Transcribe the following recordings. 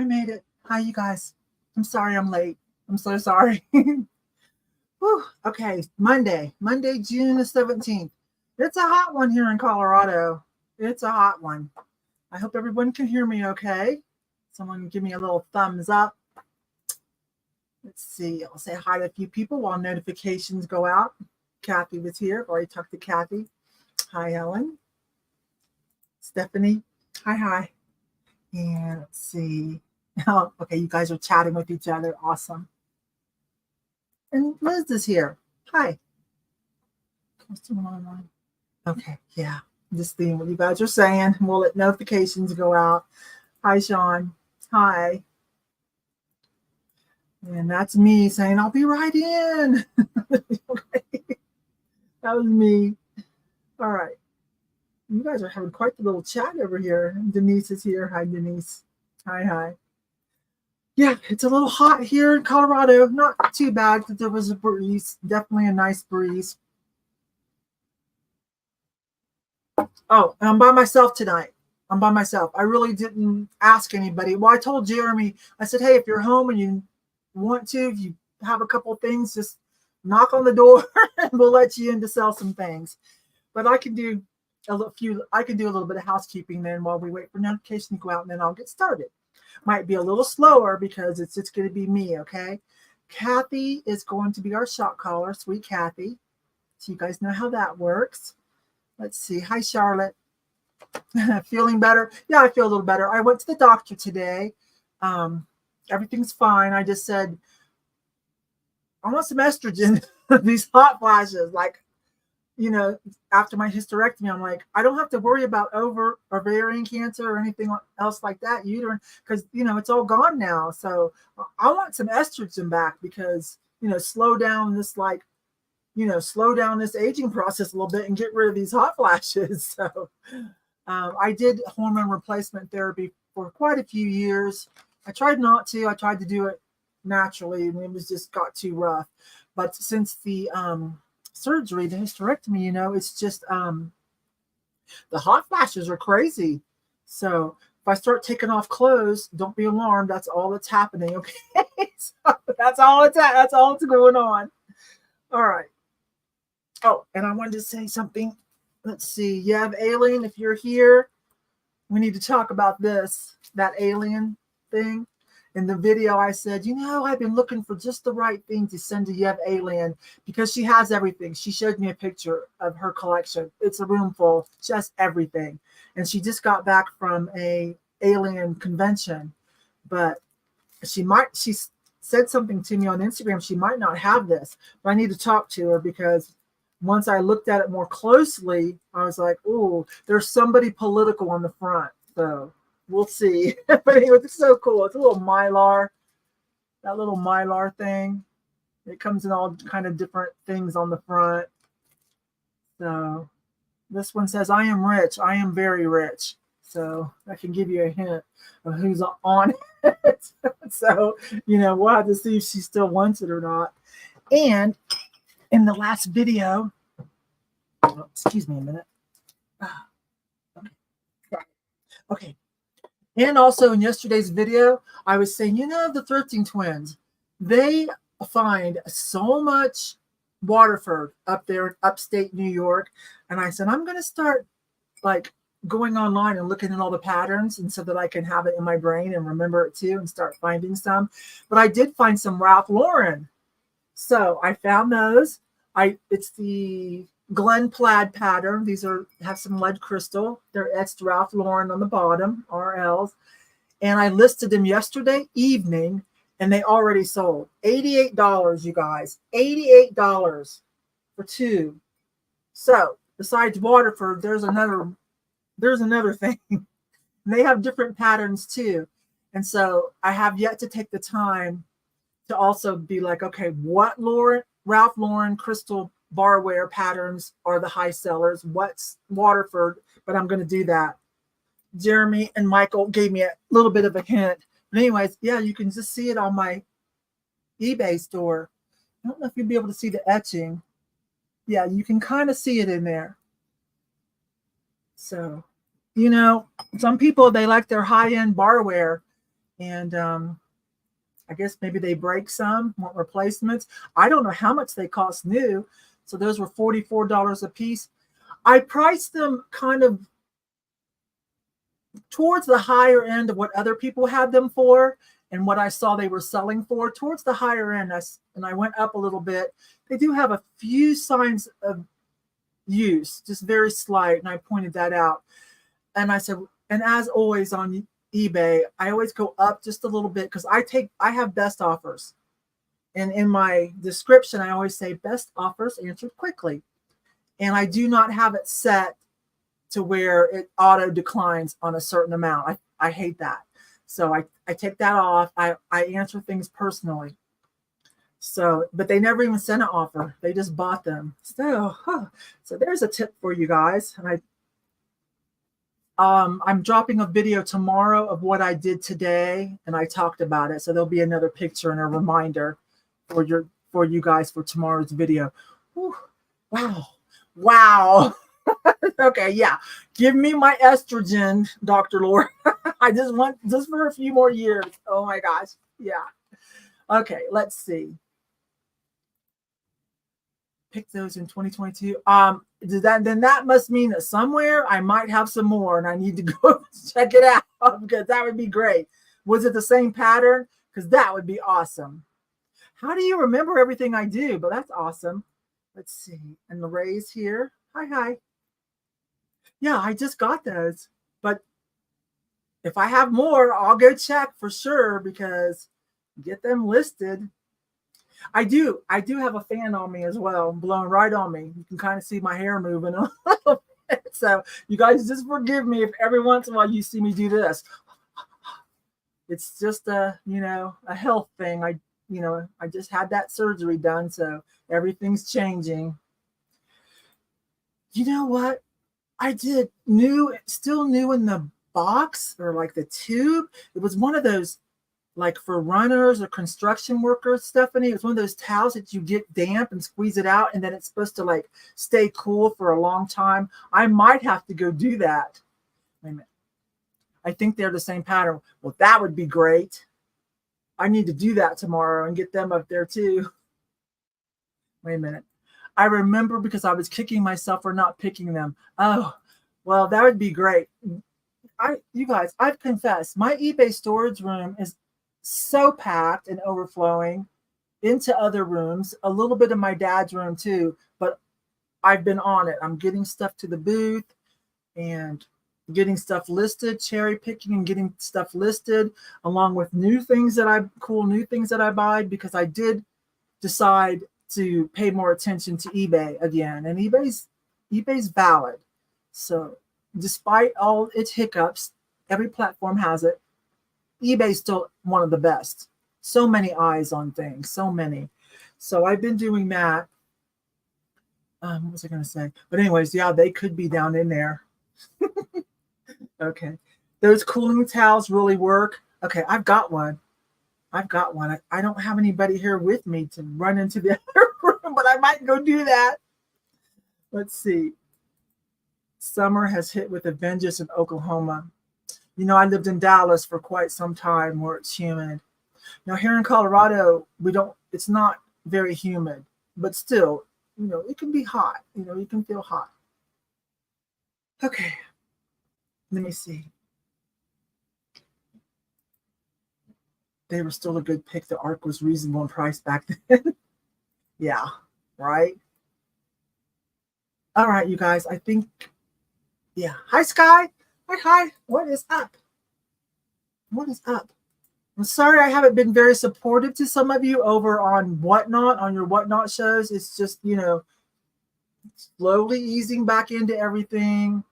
I made it. Hi, you guys. I'm sorry I'm late. I'm so sorry. Whew. Okay, Monday, June the 17th. It's a hot one here in Colorado. It's a hot one. I hope everyone can hear me okay. Someone give me a little thumbs up. Let's see. I'll say hi to a few people while notifications go out. Kathy was here. I've already talked to Kathy. Hi, Ellen. Stephanie. Hi. And let's see. Oh, okay, you guys are chatting with each other. Awesome. And Liz is here. Hi. Okay, yeah. Just seeing what you guys are saying. We'll let notifications go out. Hi, Sean. Hi. And that's me saying, I'll be right in. Okay. That was me. All right. You guys are having quite the little chat over here. Denise is here. Hi, Denise. Hi. Yeah, it's a little hot here in Colorado. Not too bad because there was a breeze. Definitely a nice breeze. Oh, and I'm by myself tonight. I'm by myself. I really didn't ask anybody. Well, I told Jeremy, I said, hey, if you're home and you want to, if you have a couple things, just knock on the door and we'll let you in to sell some things. But I can do a little bit of housekeeping then while we wait for notification to go out, and then I'll get started. Might be a little slower because it's just going to be me, okay? Kathy is going to be our shot caller, sweet Kathy. So you guys know how that works. Let's see. Hi, Charlotte. Feeling better? Yeah, I feel a little better. I went to the doctor today. Everything's fine. I just said, I want some estrogen. These hot flashes, like, after my hysterectomy, I'm like, I don't have to worry about ovarian cancer or anything else like that, uterine, because, it's all gone now. So I want some estrogen back because, slow down this aging process a little bit and get rid of these hot flashes. So I did hormone replacement therapy for quite a few years. I tried not to. I tried to do it naturally, and it just got too rough. But since the surgery, the hysterectomy, it's just the hot flashes are crazy. So if I start taking off clothes, don't be alarmed. That's all that's happening. Okay, so that's all that's going on. All right. Oh, and I wanted to say something. Let's see. You have Alien. If you're here, we need to talk about that alien thing. In the video, I said, I've been looking for just the right thing to send to Yev Alien because she has everything. She showed me a picture of her collection. It's a room full. She has everything. And she just got back from a alien convention. But she said something to me on Instagram. She might not have this, but I need to talk to her because once I looked at it more closely, I was like, oh, there's somebody political on the front. So we'll see. But anyway, it's so cool. It's a little Mylar, that little Mylar thing. It comes in all kind of different things on the front. So this one says, I am rich. I am very rich. So I can give you a hint of who's on it. So, we'll have to see if she still wants it or not. And in the last video, excuse me a minute. Okay. And also in yesterday's video, I was saying, the Thrifting twins, they find so much Waterford up there in upstate New York. And I said, I'm going to start going online and looking at all the patterns, and so that I can have it in my brain and remember it too and start finding some. But I did find some Ralph Lauren. So I found those. It's the Glen Plaid pattern. These have some lead crystal. They're etched Ralph Lauren on the bottom, RLs. And I listed them yesterday evening, and they already sold. $88, you guys. $88 for two. So besides Waterford, there's another thing. And they have different patterns too. And so I have yet to take the time to also be like, okay, what Ralph Lauren crystal barware patterns are the high sellers? What's Waterford? But I'm going to do that. Jeremy and Michael gave me a little bit of a hint. But anyways, yeah, you can just see it on my eBay store. I don't know if you'll be able to see the etching. Yeah, you can kind of see it in there. So, some people, they like their high-end barware. And I guess maybe they break some, want replacements. I don't know how much they cost new. So those were $44 a piece. I priced them kind of towards the higher end of what other people had them for and what I saw they were selling for, towards the higher end. And I went up a little bit. They do have a few signs of use, just very slight. And I pointed that out. And I said, and as always on eBay, I always go up just a little bit because I have best offers. And in my description, I always say best offers answered quickly. And I do not have it set to where it auto declines on a certain amount. I hate that. So I take that off. I answer things personally. So, but they never even sent an offer. They just bought them. So there's a tip for you guys. And I'm dropping a video tomorrow of what I did today, and I talked about it. So there'll be another picture and a reminder for you guys for tomorrow's video. Whew. Wow. Okay, yeah. Give me my estrogen, Dr. Laura. I just want just for a few more years. Oh my gosh. Yeah. Okay, let's see. Pick those in 2022. Then that must mean that somewhere I might have some more and I need to go check it out because that would be great. Was it the same pattern? Because that would be awesome. How do you remember everything I do? But that's awesome. Let's see. And the rays here. Hi. Yeah, I just got those. But if I have more, I'll go check for sure because get them listed. I do have a fan on me as well, blowing right on me. You can kind of see my hair moving a little bit. So you guys just forgive me if every once in a while you see me do this. It's just a health thing. I just had that surgery done, so everything's changing. You know what? I did still new in the box or like the tube. It was one of those like for runners or construction workers, Stephanie. It was one of those towels that you get damp and squeeze it out, and then it's supposed to like stay cool for a long time. I might have to go do that. Wait a minute. I think they're the same pattern. Well, that would be great. I need to do that tomorrow and get them up there too. Wait a minute. I remember because I was kicking myself for not picking them. Oh, well, that would be great. You guys, I've confessed, my eBay storage room is so packed and overflowing into other rooms, a little bit of my dad's room too, but I've been on it. I'm getting stuff to the booth and getting stuff listed, cherry picking and getting stuff listed, along with cool new things that I buy, because I did decide to pay more attention to eBay again, and eBay's valid. So despite all its hiccups, every platform has it. eBay's still one of the best. So many eyes on things, so many. So I've been doing that. What was I going to say? But anyways, yeah, they could be down in there. Okay. Those cooling towels really work. Okay, I've got one. I don't have anybody here with me to run into the other room, but I might go do that. Let's see. Summer has hit with a vengeance in Oklahoma. I lived in Dallas for quite some time where it's humid. Now here in Colorado, it's not very humid, but still, it can be hot. You can feel hot. Okay. Let me see. They were still a good pick. The ARC was reasonable in price back then. Yeah, right? All right, you guys, I think, yeah. Hi, Sky. Hi. What is up? I'm sorry I haven't been very supportive to some of you over on Whatnot, on your Whatnot shows. It's just, slowly easing back into everything.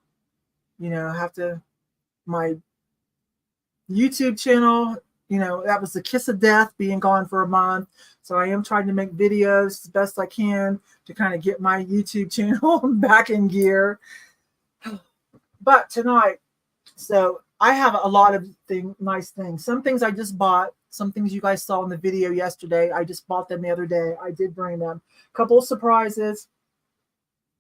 My YouTube channel, that was the kiss of death, being gone for a month. So I am trying to make videos the best I can to kind of get my YouTube channel back in gear. But tonight, so I have a lot of nice things. Some things I just bought. Some things you guys saw in the video yesterday. I just bought them the other day. I did bring them. A couple of surprises.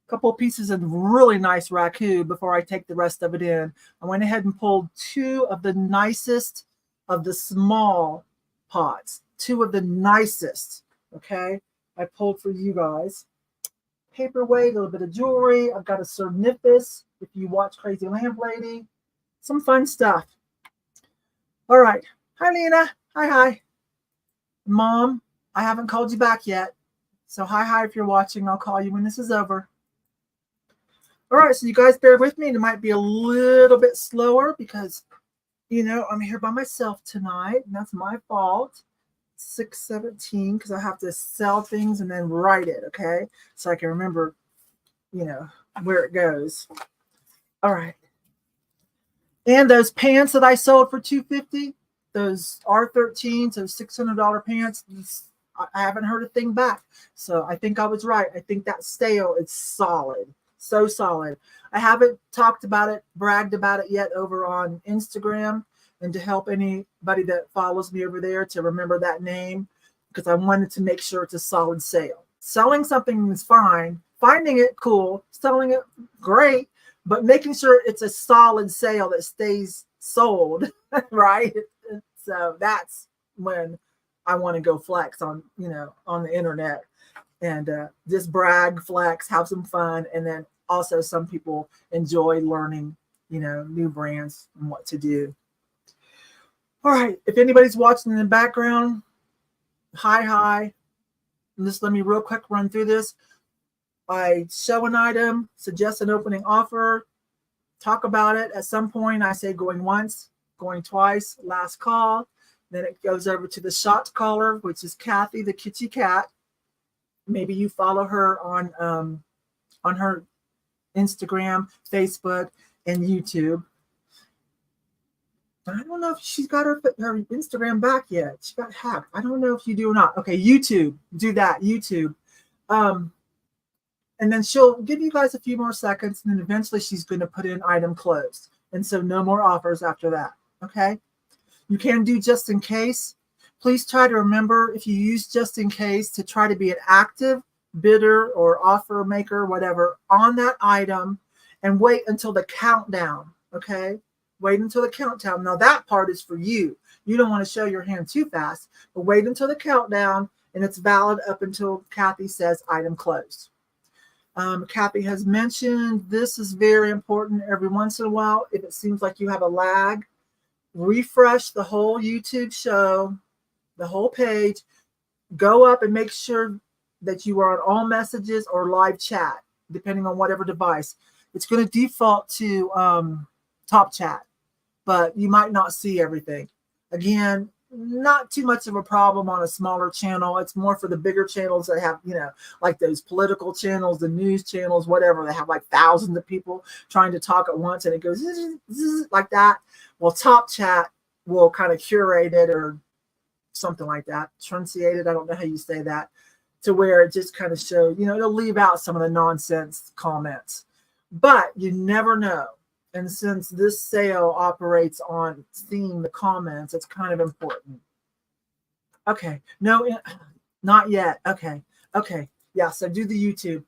Couple of pieces of really nice raku before I take the rest of it in. I went ahead and pulled two of the nicest of the small pots, 2 of the nicest. Okay, I pulled for you guys. Paperweight, a little bit of jewelry. I've got a Cernificus if you watch Crazy Lamp Lady. Some fun stuff. All right. Hi, Lena. Hi. Mom, I haven't called you back yet. So hi if you're watching. I'll call you when this is over. All right, so you guys bear with me. It might be a little bit slower because, you know, I'm here by myself tonight, and that's my fault. 6:17 because I have to sell things and then write it, okay? So I can remember, you know, where it goes. All right. And those pants that I sold for $250, those R13s, those $600 pants, I haven't heard a thing back. So I think I was right. I think that sale is solid. So solid. I haven't talked about it, bragged about it yet over on Instagram, and to help anybody that follows me over there to remember that name, because I wanted to make sure it's a solid sale. Selling something is fine. Finding it cool. Selling it great. But making sure it's a solid sale that stays sold, right? So that's when I want to go flex on, you know, on the internet and just brag, flex, have some fun. And then also some people enjoy learning, you know, new brands and what to do. All right. If anybody's watching in the background, hi. And just let me real quick run through this. I show an item, suggest an opening offer, talk about it. At some point, I say going once, going twice, last call. Then it goes over to the shot caller, which is Kathy, the kitschy cat. Maybe you follow her on her Instagram, Facebook, and YouTube. I don't know if she's got her Instagram back yet. She got hacked. I don't know if you do or not. Okay, YouTube. Do that. YouTube. And then she'll give you guys a few more seconds, and then eventually she's going to put in item closed. And so no more offers after that. Okay? You can do just in case. Please try to remember, if you use just in case, to try to be an active bidder or offer maker, whatever, on that item, and wait until the countdown. Okay? Wait until the countdown. Now that part is for you. You don't want to show your hand too fast, but wait until the countdown, and it's valid up until Kathy says item closed. Kathy has mentioned this is very important. Every once in a while, if it seems like you have a lag, refresh the whole YouTube show, the whole page, go up and make sure that you are on all messages or live chat, depending on whatever device. It's going to default to top chat, but you might not see everything. Again, not too much of a problem on a smaller channel. It's more for the bigger channels that have, you know, like those political channels, the news channels, whatever. They have like thousands of people trying to talk at once, and it goes like that. Well, top chat will kind of curate it or something like that. Trunciate it. I don't know how you say that, to where it just kind of shows, you know, it'll leave out some of the nonsense comments. But you never know. And since this sale operates on seeing the comments, it's kind of important. Okay. No, not yet. Okay. Yeah, so do the YouTube.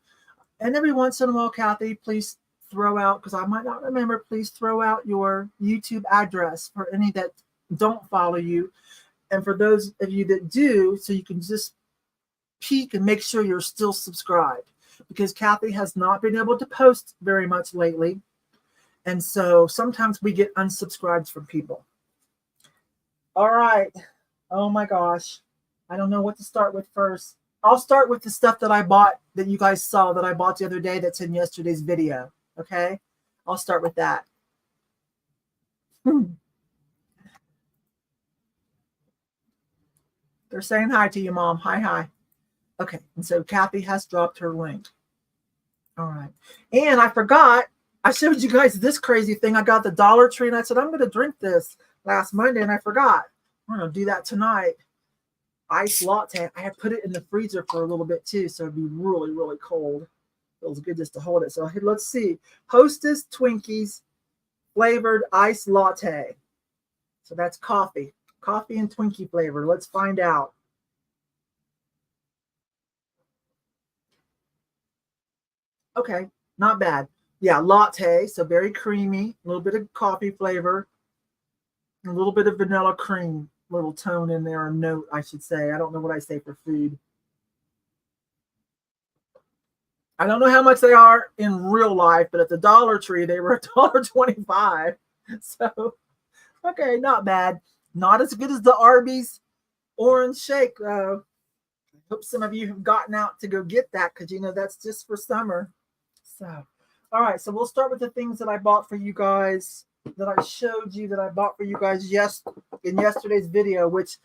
And every once in a while, Kathy, please throw out, because I might not remember, please throw out your YouTube address for any that don't follow you. And for those of you that do, so you can just peek and make sure you're still subscribed. Because Kathy has not been able to post very much lately. And so sometimes we get unsubscribed from people. All right. Oh my gosh. I don't know what to start with first. I'll start with the stuff that I bought, that you guys saw that I bought the other day that's in yesterday's video. Okay. I'll start with that. They're saying hi to you, Mom. Hi. Okay. And so Kathy has dropped her link. All right. And I forgot, I showed you guys this crazy thing. I got the Dollar Tree, and I said, I'm going to drink this last Monday, and I forgot. I'm going to do that tonight. Iced latte. I had put it in the freezer for a little bit, too, so it'd be really, really cold. Feels good just to hold it. So let's see. Hostess Twinkies flavored iced latte. So that's coffee. Coffee and Twinkie flavor. Let's find out. Okay, not bad. Yeah, latte, so very creamy, a little bit of coffee flavor. A little bit of vanilla cream, little tone in there, or note, I should say. I don't know what I say for food. I don't know how much they are in real life, but at the Dollar Tree, they were $1.25. So, okay, not bad. Not as good as the Arby's orange shake. Hope some of you have gotten out to go get that because, you know, that's just for summer. So, all right, so we'll start with the things that I bought for you guys, that I showed you that I bought for you guys in yesterday's video, which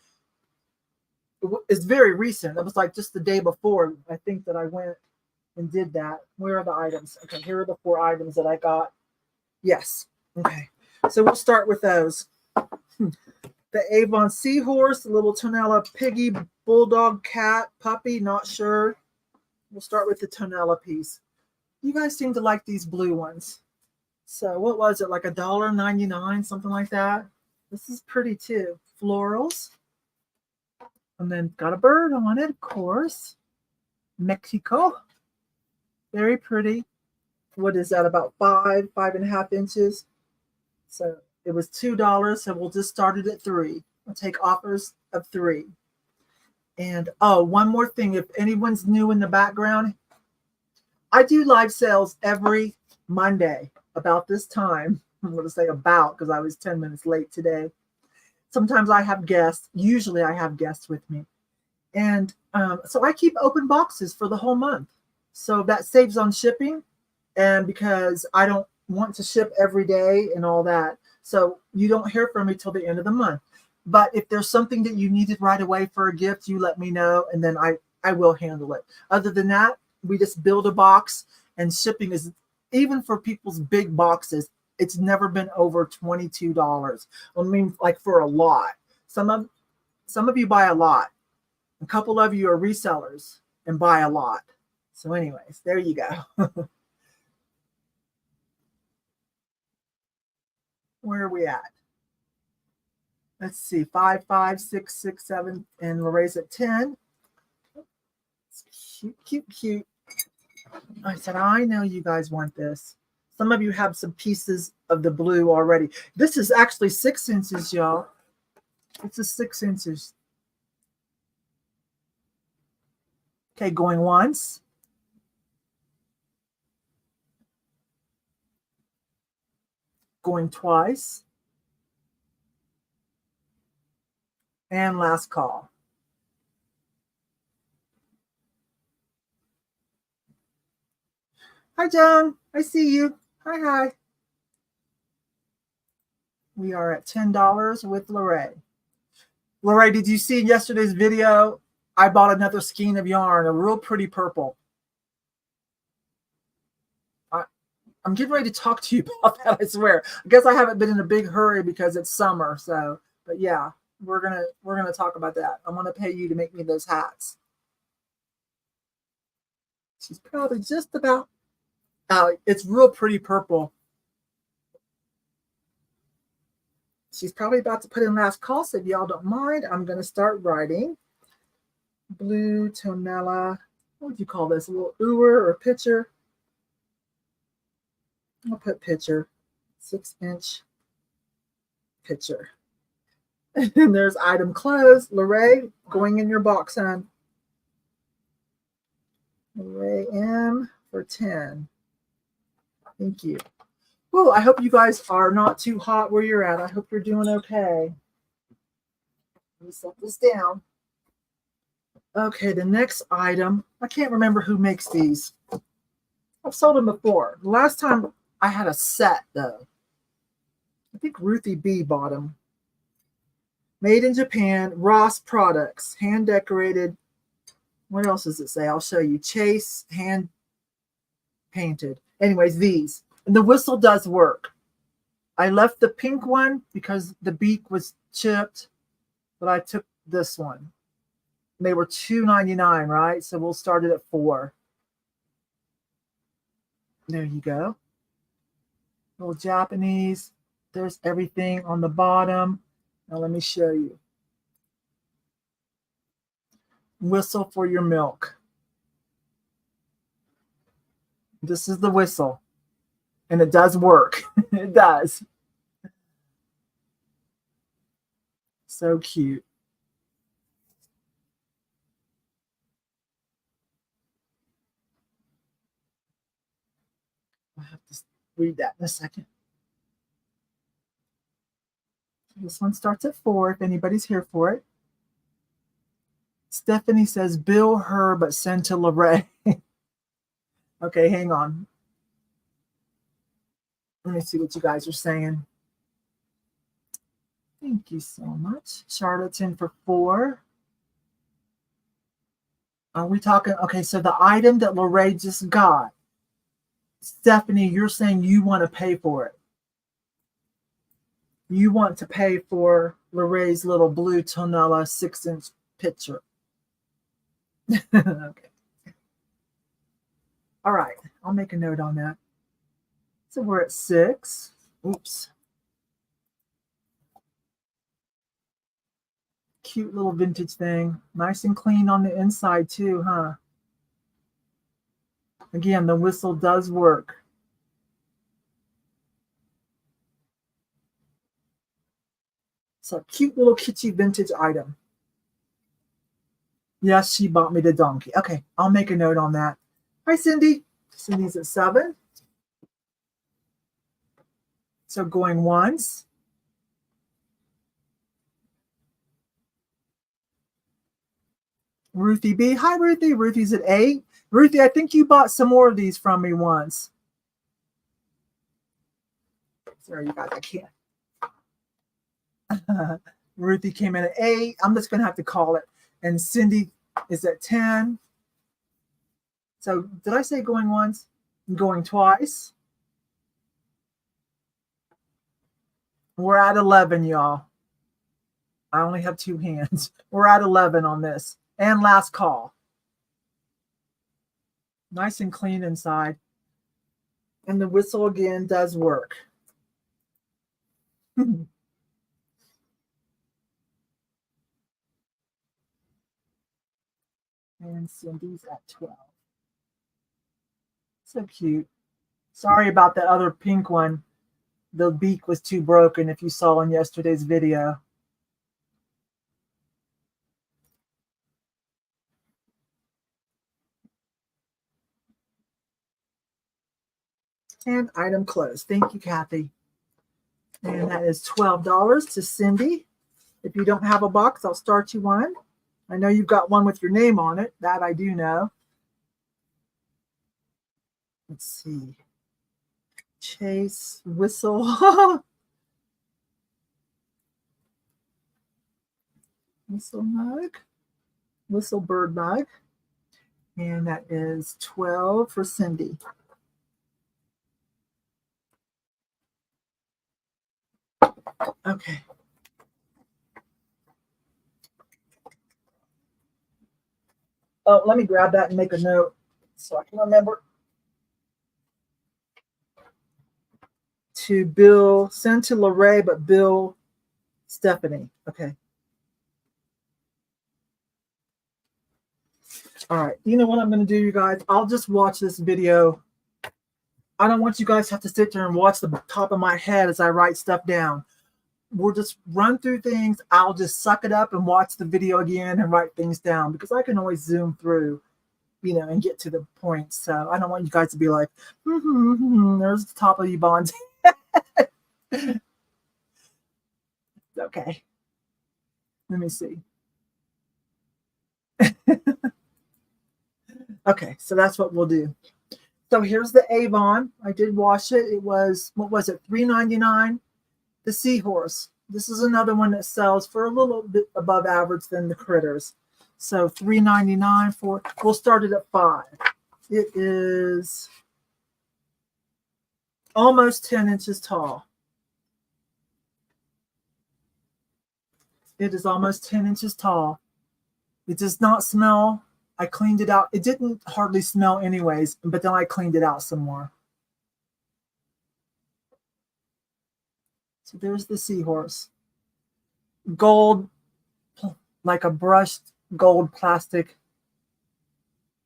is very recent. It was like just the day before, I think, that I went and did that. Where are the items? Okay, here are the 4 items that I got. Yes. Okay. So we'll start with those. The Yvon seahorse, the little Tonella piggy, bulldog, cat, puppy, not sure. We'll start with the Tonella piece. You guys seem to like these blue ones. So what was it, like $1.99, something like that? This is pretty too. Florals. And then got a bird on it, of course. Mexico. Very pretty. What is that, about 5.5 inches? So it was $2, so we'll just start it at 3. I'll take offers of 3. And oh, one more thing. If anyone's new in the background, I do live sales every Monday about this time. I'm going to say about because I was 10 minutes late today. Sometimes I have guests. Usually I have guests with me. And so I keep open boxes for the whole month. So that saves on shipping. And because I don't want to ship every day and all that. So you don't hear from me till the end of the month. But if there's something that you needed right away for a gift, you let me know. And then I will handle it. Other than that, we just build a box, and shipping is, even for people's big boxes, it's never been over $22. I mean, like for a lot. Some of you buy a lot. A couple of you are resellers and buy a lot. So anyways, there you go. Where are we at? Let's see, 5, 5, 6, 6, 7, and Lorraine's at 10. It's cute, cute, cute. I said, I know you guys want this. Some of you have some pieces of the blue already. This is actually 6 inches, y'all. It's a 6 inches. Okay, going once. Going twice. And last call. Hi, John. I see you. Hi, hi. We are at $10 with Lorraine. Lorraine, did you see in yesterday's video? I bought another skein of yarn, a real pretty purple. I'm getting ready to talk to you about that, I swear. I guess I haven't been in a big hurry because it's summer. So, but yeah, we're gonna talk about that. I'm gonna pay you to make me those hats. She's probably just about. It's real pretty purple. She's probably about to put in last call, so if y'all don't mind, I'm gonna start writing. Blue Tonella. What would you call this? A little ooer or pitcher? I'll put pitcher, 6-inch pitcher. And there's item closed. Lorraine, going in your box, hon. Lorraine M for 10. Thank you. Oh, I hope you guys are not too hot where you're at. I hope you're doing okay. Let me set this down. Okay, the next item. I can't remember who makes these. I've sold them before. The last time I had a set, though. I think Ruthie B bought them. Made in Japan, Ross products, hand decorated. What else does it say? I'll show you. Chase, hand painted. Anyways, these. And the whistle does work. I left the pink one because the beak was chipped, but I took this one. They were $2.99, right? So we'll start it at 4. There you go. Little Japanese. There's everything on the bottom. Now let me show you. Whistle for your milk. This is the whistle. And it does work. It does. So cute. I'll have to read that in a second. This one starts at 4 if anybody's here for it. Stephanie says, bill her, but send to Lorraine. Okay, hang on. Let me see what you guys are saying. Thank you so much. Charlatan for 4. Are we talking? Okay, so the item that Lorraine just got, Stephanie, you're saying you want to pay for it. You want to pay for Lorraine's little blue Tonella 6-inch picture. Okay. All right. I'll make a note on that. So we're at 6. Oops. Cute little vintage thing. Nice and clean on the inside too, huh? Again, the whistle does work. It's a cute little kitschy vintage item. Yes, she bought me the donkey. Okay, I'll make a note on that. Hi, Cindy. Cindy's at 7. So going once. Ruthie B. Hi, Ruthie. Ruthie's at 8. Ruthie, I think you bought some more of these from me once. Sorry, you guys, I can't. Ruthie came in at 8. I'm just going to have to call it. And Cindy is at 10. So did I say going once? Going twice? We're at 11, y'all. I only have 2 hands. We're at 11 on this. And last call. Nice and clean inside. And the whistle again does work. And Cindy's at 12. So cute. Sorry about the other pink one. The beak was too broken if you saw in yesterday's video. And item closed. Thank you, Kathy. And that is $12 to Cindy. If you don't have a box, I'll start you one. I know you've got one with your name on it. That I do know. Let's see. Chase, whistle. Whistle mug. Whistle bird mug. And that is 12 for Cindy. Okay. Oh, let me grab that and make a note so I can remember to bill, send to Lorraine, but bill Stephanie. Okay. All right. You know what I'm going to do, you guys? I'll just watch this video. I don't want you guys to have to sit there and watch the top of my head as I write stuff down. We'll just run through things. I'll just suck it up and watch the video again and write things down because I can always zoom through, you know, and get to the point. So I don't want you guys to be like, there's the top of Yvon's. Okay. Let me see. Okay, so that's what we'll do. So here's the Yvon. I did wash it. It was, what was it, $3.99? The Seahorse. This is another one that sells for a little bit above average than the Critters. So $3.99 for, we'll start it at 5. It is almost 10 inches tall. It is almost 10 inches tall. It does not smell. I cleaned it out. It didn't hardly smell anyways, but then I cleaned it out some more. So there's the Seahorse. Gold, like a brushed gold plastic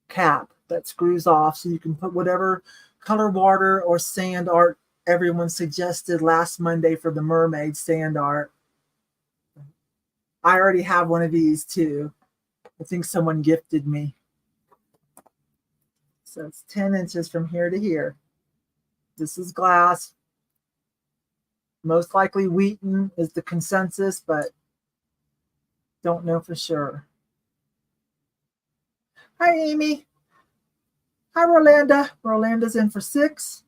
cap that screws off so you can put whatever color water or sand art everyone suggested last Monday for the mermaid sand art. I already have one of these too. I think someone gifted me. So it's 10 inches from here to here. This is glass. Most likely Wheaton is the consensus, but don't know for sure. Hi, Amy. Hi, Rolanda. Rolanda's in for 6.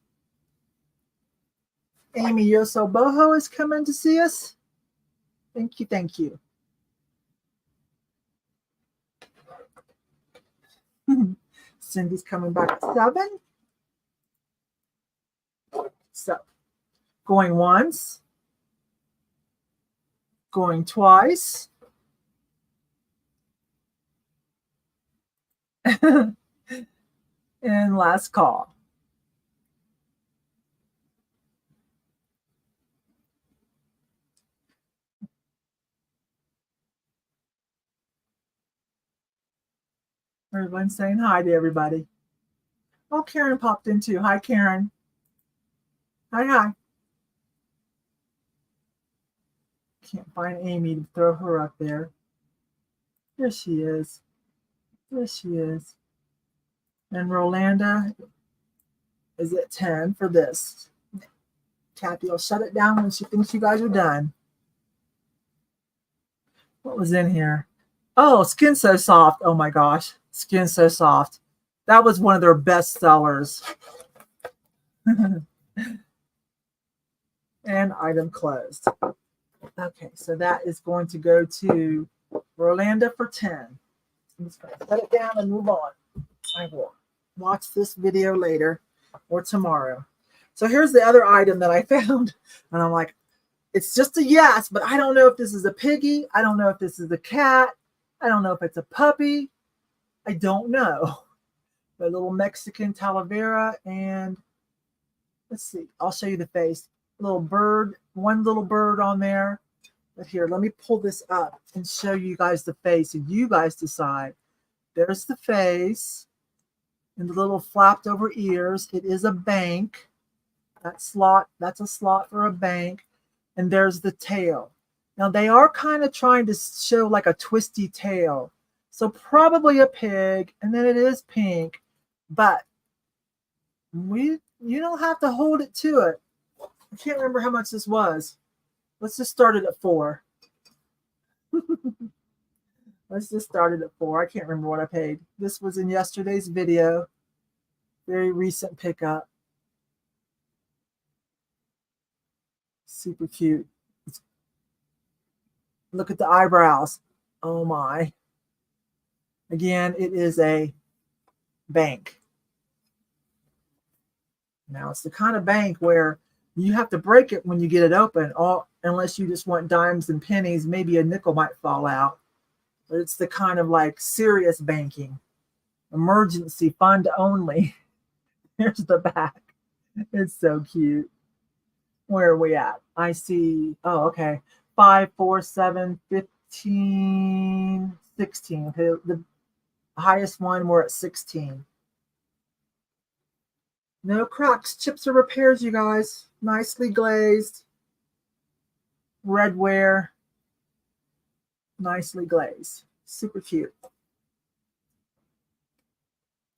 Amy Yoso Boho is coming to see us. Thank you, thank you. Cindy's coming back at 7. So, going once, going twice, and last call. Everyone's saying hi to everybody. Oh, Karen popped in too. Hi, Karen. Hi, hi. Can't find Amy to throw her up there. There she is. There she is. And Rolanda is at 10 for this. Kathy will shut it down when she thinks you guys are done. What was in here? Oh, Skin So Soft. Oh my gosh. Skin So Soft. That was one of their best sellers. And item closed. Okay, so that is going to go to Rolanda for 10. I'm just going to set it down and move on. I will watch this video later or tomorrow. So here's the other item that I found. And I'm like, it's just a yes, but I don't know if this is a piggy. I don't know if this is a cat. I don't know if it's a puppy. I don't know. A little Mexican Talavera, and let's see. I'll show you the face. Little bird, one little bird on there. But here, let me pull this up and show you guys the face, and you guys decide. There's the face and the little flapped over ears. It is a bank. That slot, that's a slot for a bank. And there's the tail. Now they are kind of trying to show like a twisty tail. So probably a pig, and then it is pink, but you don't have to hold it to it. I can't remember how much this was. Let's just start it at 4. Let's just start it at 4. I can't remember what I paid. This was in yesterday's video. Very recent pickup. Super cute. Look at the eyebrows. Oh my. Again, it is a bank. Now it's the kind of bank where you have to break it when you get it open, unless you just want dimes and pennies. Maybe a nickel might fall out. But it's the kind of like serious banking. Emergency fund only. Here's the back. It's so cute. Where are we at? I see, oh, okay. 5, 4, 7, 15, 16. Okay, the highest one, we're at 16. No cracks, chips, or repairs, you guys. Nicely glazed. Redware. Nicely glazed. Super cute.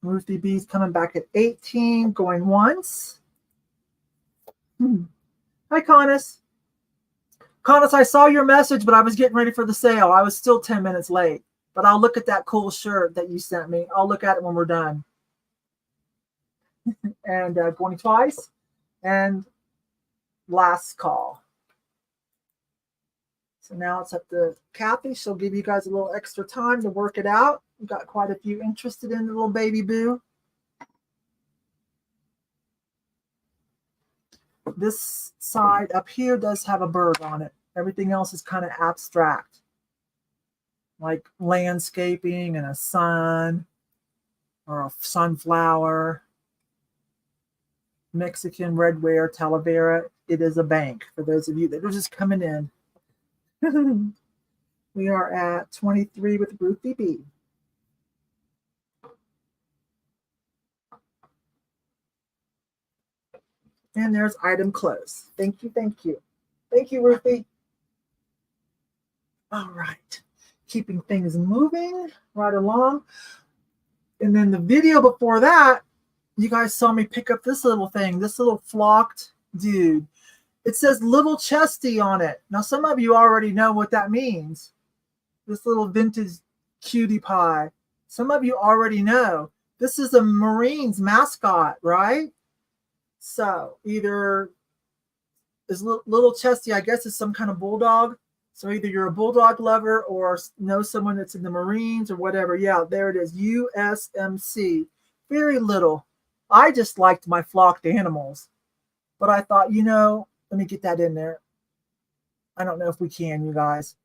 Ruthie B's coming back at 18, going once. Hi, Conus. Conus, I saw your message, but I was getting ready for the sale. I was still 10 minutes late, but I'll look at that cool shirt that you sent me. I'll look at it when we're done. And going twice. And last call. So now it's up to Kathy. She'll give you guys a little extra time to work it out. We've got quite a few interested in the little baby boo. This side up here does have a bird on it. Everything else is kind of abstract, like landscaping and a sun or a sunflower. Mexican redware Talavera. It is a bank for those of you that are just coming in. We are at 23 with Ruthie B. And there's item closed. Thank you, thank you. Thank you, Ruthie. All right. Keeping things moving right along. And then the video before that, you guys saw me pick up this little thing, this little flocked dude. It says Little Chesty on it. Now, some of you already know what that means. This little vintage cutie pie. Some of you already know. This is a Marines mascot, right? So either is Little Chesty, I guess, is some kind of bulldog. So either you're a bulldog lover or know someone that's in the Marines or whatever. Yeah, there it is. USMC. Very little. I just liked my flocked animals. But I thought, let me get that in there. I don't know if we can, you guys.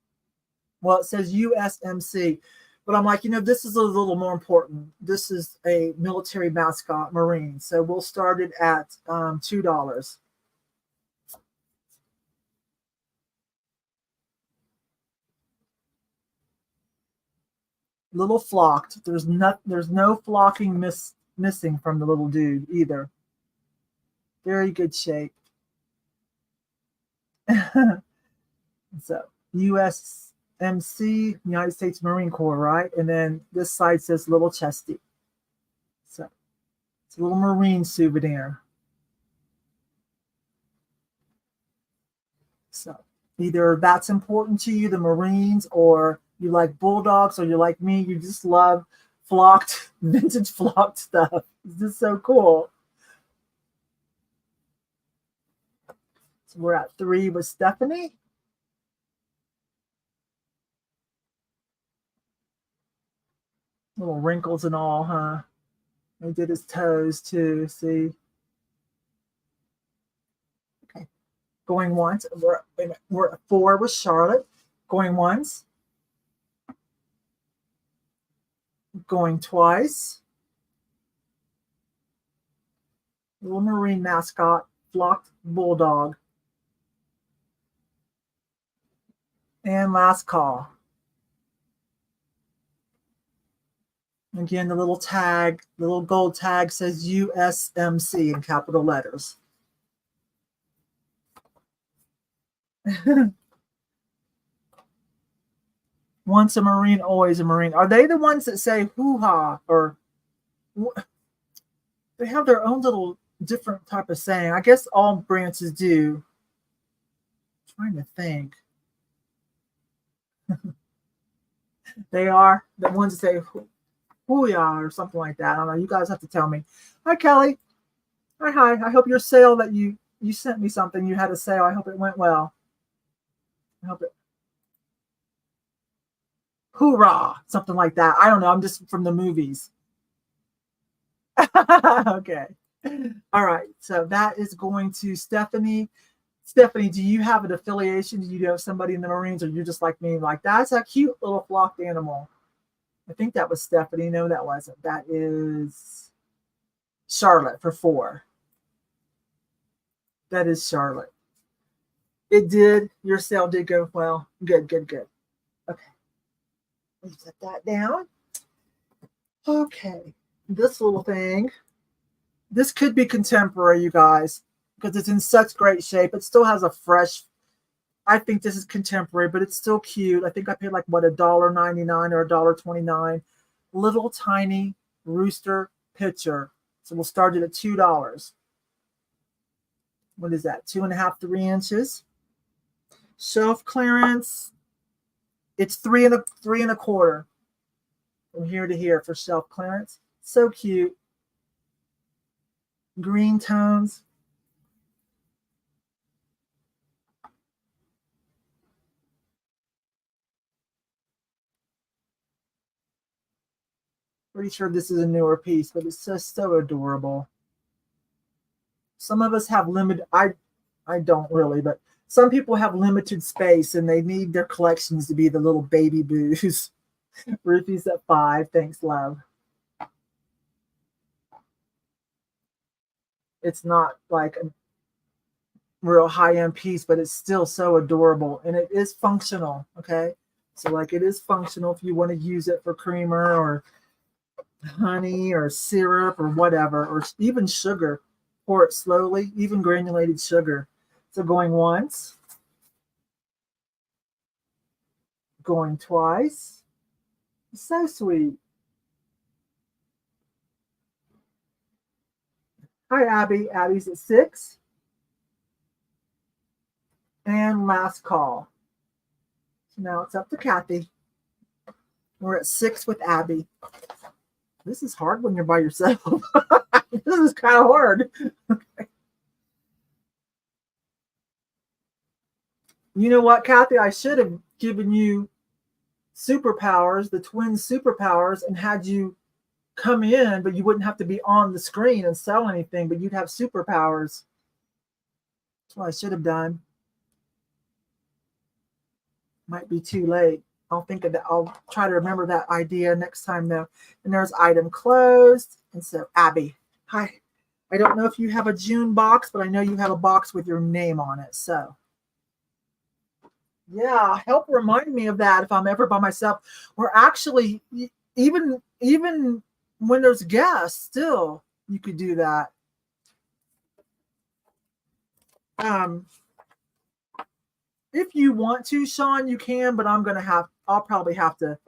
Well, it says USMC. But I'm like, this is a little more important. This is a military mascot, Marine. So we'll start it at $2. Little flocked. There's no flocking missing from the little dude either. Very good shape. So USMC, United States Marine Corps, right? And then this side says Little Chesty. So it's a little Marine souvenir. So either that's important to you, the Marines, or you like bulldogs, or you're like me, you just love flocked, vintage flocked stuff. This is so cool. So we're at 3 with Stephanie. Little wrinkles and all, huh? He did his toes too, see? Okay. Going once. We're at 4 with Charlotte. Going once. Going twice. Little Marine mascot, flocked bulldog. And last call. Again, the little tag, the little gold tag says USMC in capital letters. Once a Marine, always a Marine. Are they the ones that say hoo-ha? Or they have their own little different type of saying. I guess all branches do. I'm trying to think. They are the ones that say hoo-ya or something like that. I don't know. You guys have to tell me. Hi, Kelly. Hi. I hope your sale that you sent me something. You had a sale. I hope it went well. I hope it. Hoorah, something like that. I don't know. I'm just from the movies. Okay. All right. So that is going to Stephanie. Stephanie, do you have an affiliation? Do you know somebody in the Marines, or you're just like me? Like, that's a cute little flocked animal. I think that was Stephanie. No, that wasn't. That is Charlotte for 4. That is Charlotte. It did. Your sale did go well. Good. Okay. Let me set that down. Okay. This little thing. This could be contemporary, you guys, because it's in such great shape. It still has a fresh. I think this is contemporary, but it's still cute. I think I paid like, what, $1.99 or $1.29. Little tiny rooster pitcher. So we'll start it at $2. What is that? 2.5, 3 inches. Shelf clearance. It's 3 1/4 from here to here for shelf clearance. So cute. Green tones. Pretty sure this is a newer piece, but it's just so adorable. Some of us have limited, I don't really, but some people have limited space and they need their collections to be the little baby boos. Ruthie's at 5. Thanks, love. It's not like a real high-end piece, but it's still so adorable. And it is functional, okay? So, like, it is functional if you want to use it for creamer or honey or syrup or whatever, or even sugar. Pour it slowly, even granulated sugar. So going once. Going twice. So sweet. Hi, Abby. Abby's at 6. And last call. So now it's up to Kathy. We're at 6 with Abby. This is hard when you're by yourself. This is kind of hard. Okay. You know what, Kathy? I should have given you superpowers, the twin superpowers, and had you come in, but you wouldn't have to be on the screen and sell anything, but you'd have superpowers. That's what I should have done. Might be too late. I'll think of that. I'll try to remember that idea next time though. And there's item closed. And so Abby, hi. I don't know if you have a June box, but I know you have a box with your name on it. So yeah, help remind me of that if I'm ever by myself. Or actually, even when there's guests, still you could do that. If you want to, Sean, you can, but I'll probably have to,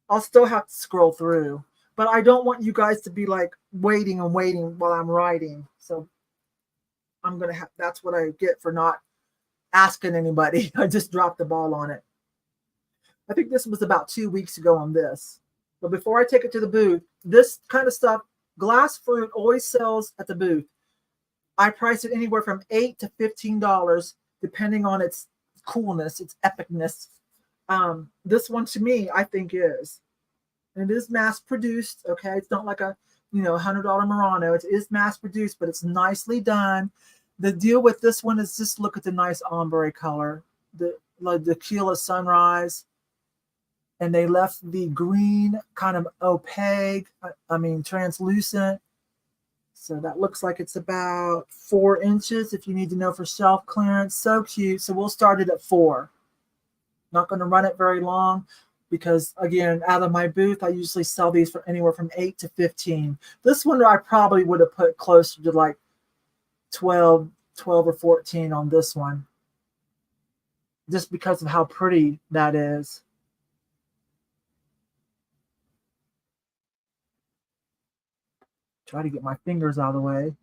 I'll still have to scroll through. But I don't want you guys to be like waiting and waiting while I'm writing. So I'm going to have, that's what I get for not asking anybody. I just dropped the ball on it. I think this was about 2 weeks ago on this. But before I take it to the booth, this kind of stuff, glass fruit always sells at the booth. I price it anywhere from $8 to $15, depending on its coolness, its epicness. This one to me, I think is. And it is mass produced, okay? It's not like a, $100 Murano. It is mass produced, but it's nicely done. The deal with this one is just look at the nice ombre color, the Tequila Sunrise. And they left the green kind of opaque, translucent. So that looks like it's about 4 inches if you need to know for shelf clearance. So cute. So we'll start it at 4. Not going to run it very long because, again, out of my booth, I usually sell these for anywhere from 8 to 15. This one I probably would have put closer to like 12 or 14 on this one, just because of how pretty that is. Try to get my fingers out of the way.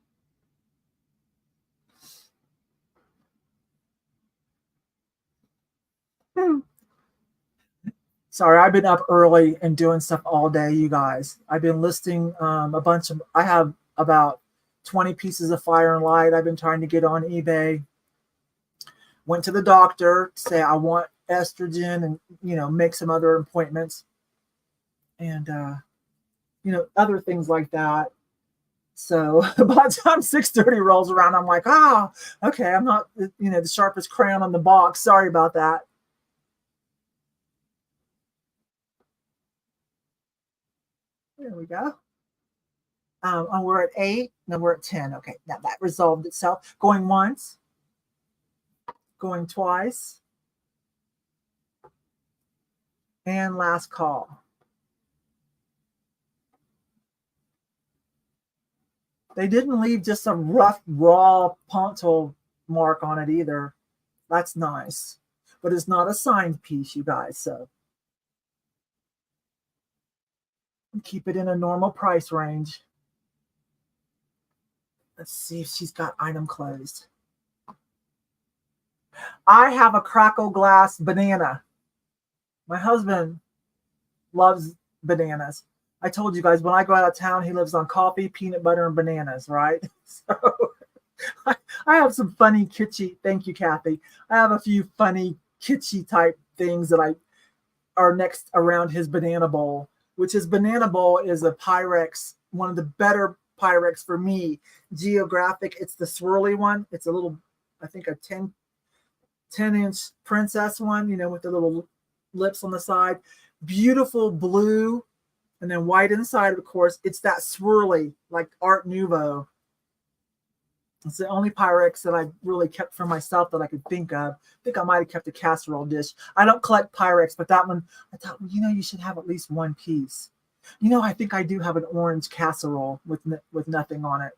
Sorry, I've been up early and doing stuff all day, you guys. I've been listing I have about 20 pieces of fire and light I've been trying to get on eBay. Went to the doctor to say I want estrogen and, make some other appointments. And, other things like that. So by the time 6:30 rolls around, I'm like, okay, I'm not, the sharpest crayon on the box. Sorry about that. There we go. And we're at 8. Now we're at 10. Okay, now that resolved itself. Going once, going twice, and last call. They didn't leave just a rough, raw pontil mark on it either. That's nice. But it's not a signed piece, you guys. So keep it in a normal price range. Let's see if she's got item closed. I have a crackle glass banana. My husband loves bananas. I told you guys, when I go out of town, he lives on coffee, peanut butter, and bananas, right? So I have some funny kitschy, thank you, Kathy. I have a few funny kitschy type things that are next around his banana bowl, which his banana bowl is a Pyrex, one of the better Pyrex for me. Geographic, it's the swirly one. It's a little, I think a 10-inch princess one, with the little lips on the side. Beautiful blue. And then white inside, of course, it's that swirly, like Art Nouveau. It's the only Pyrex that I really kept for myself that I could think of. I think I might have kept a casserole dish. I don't collect Pyrex, but that one, I thought, you should have at least one piece. I think I do have an orange casserole with nothing on it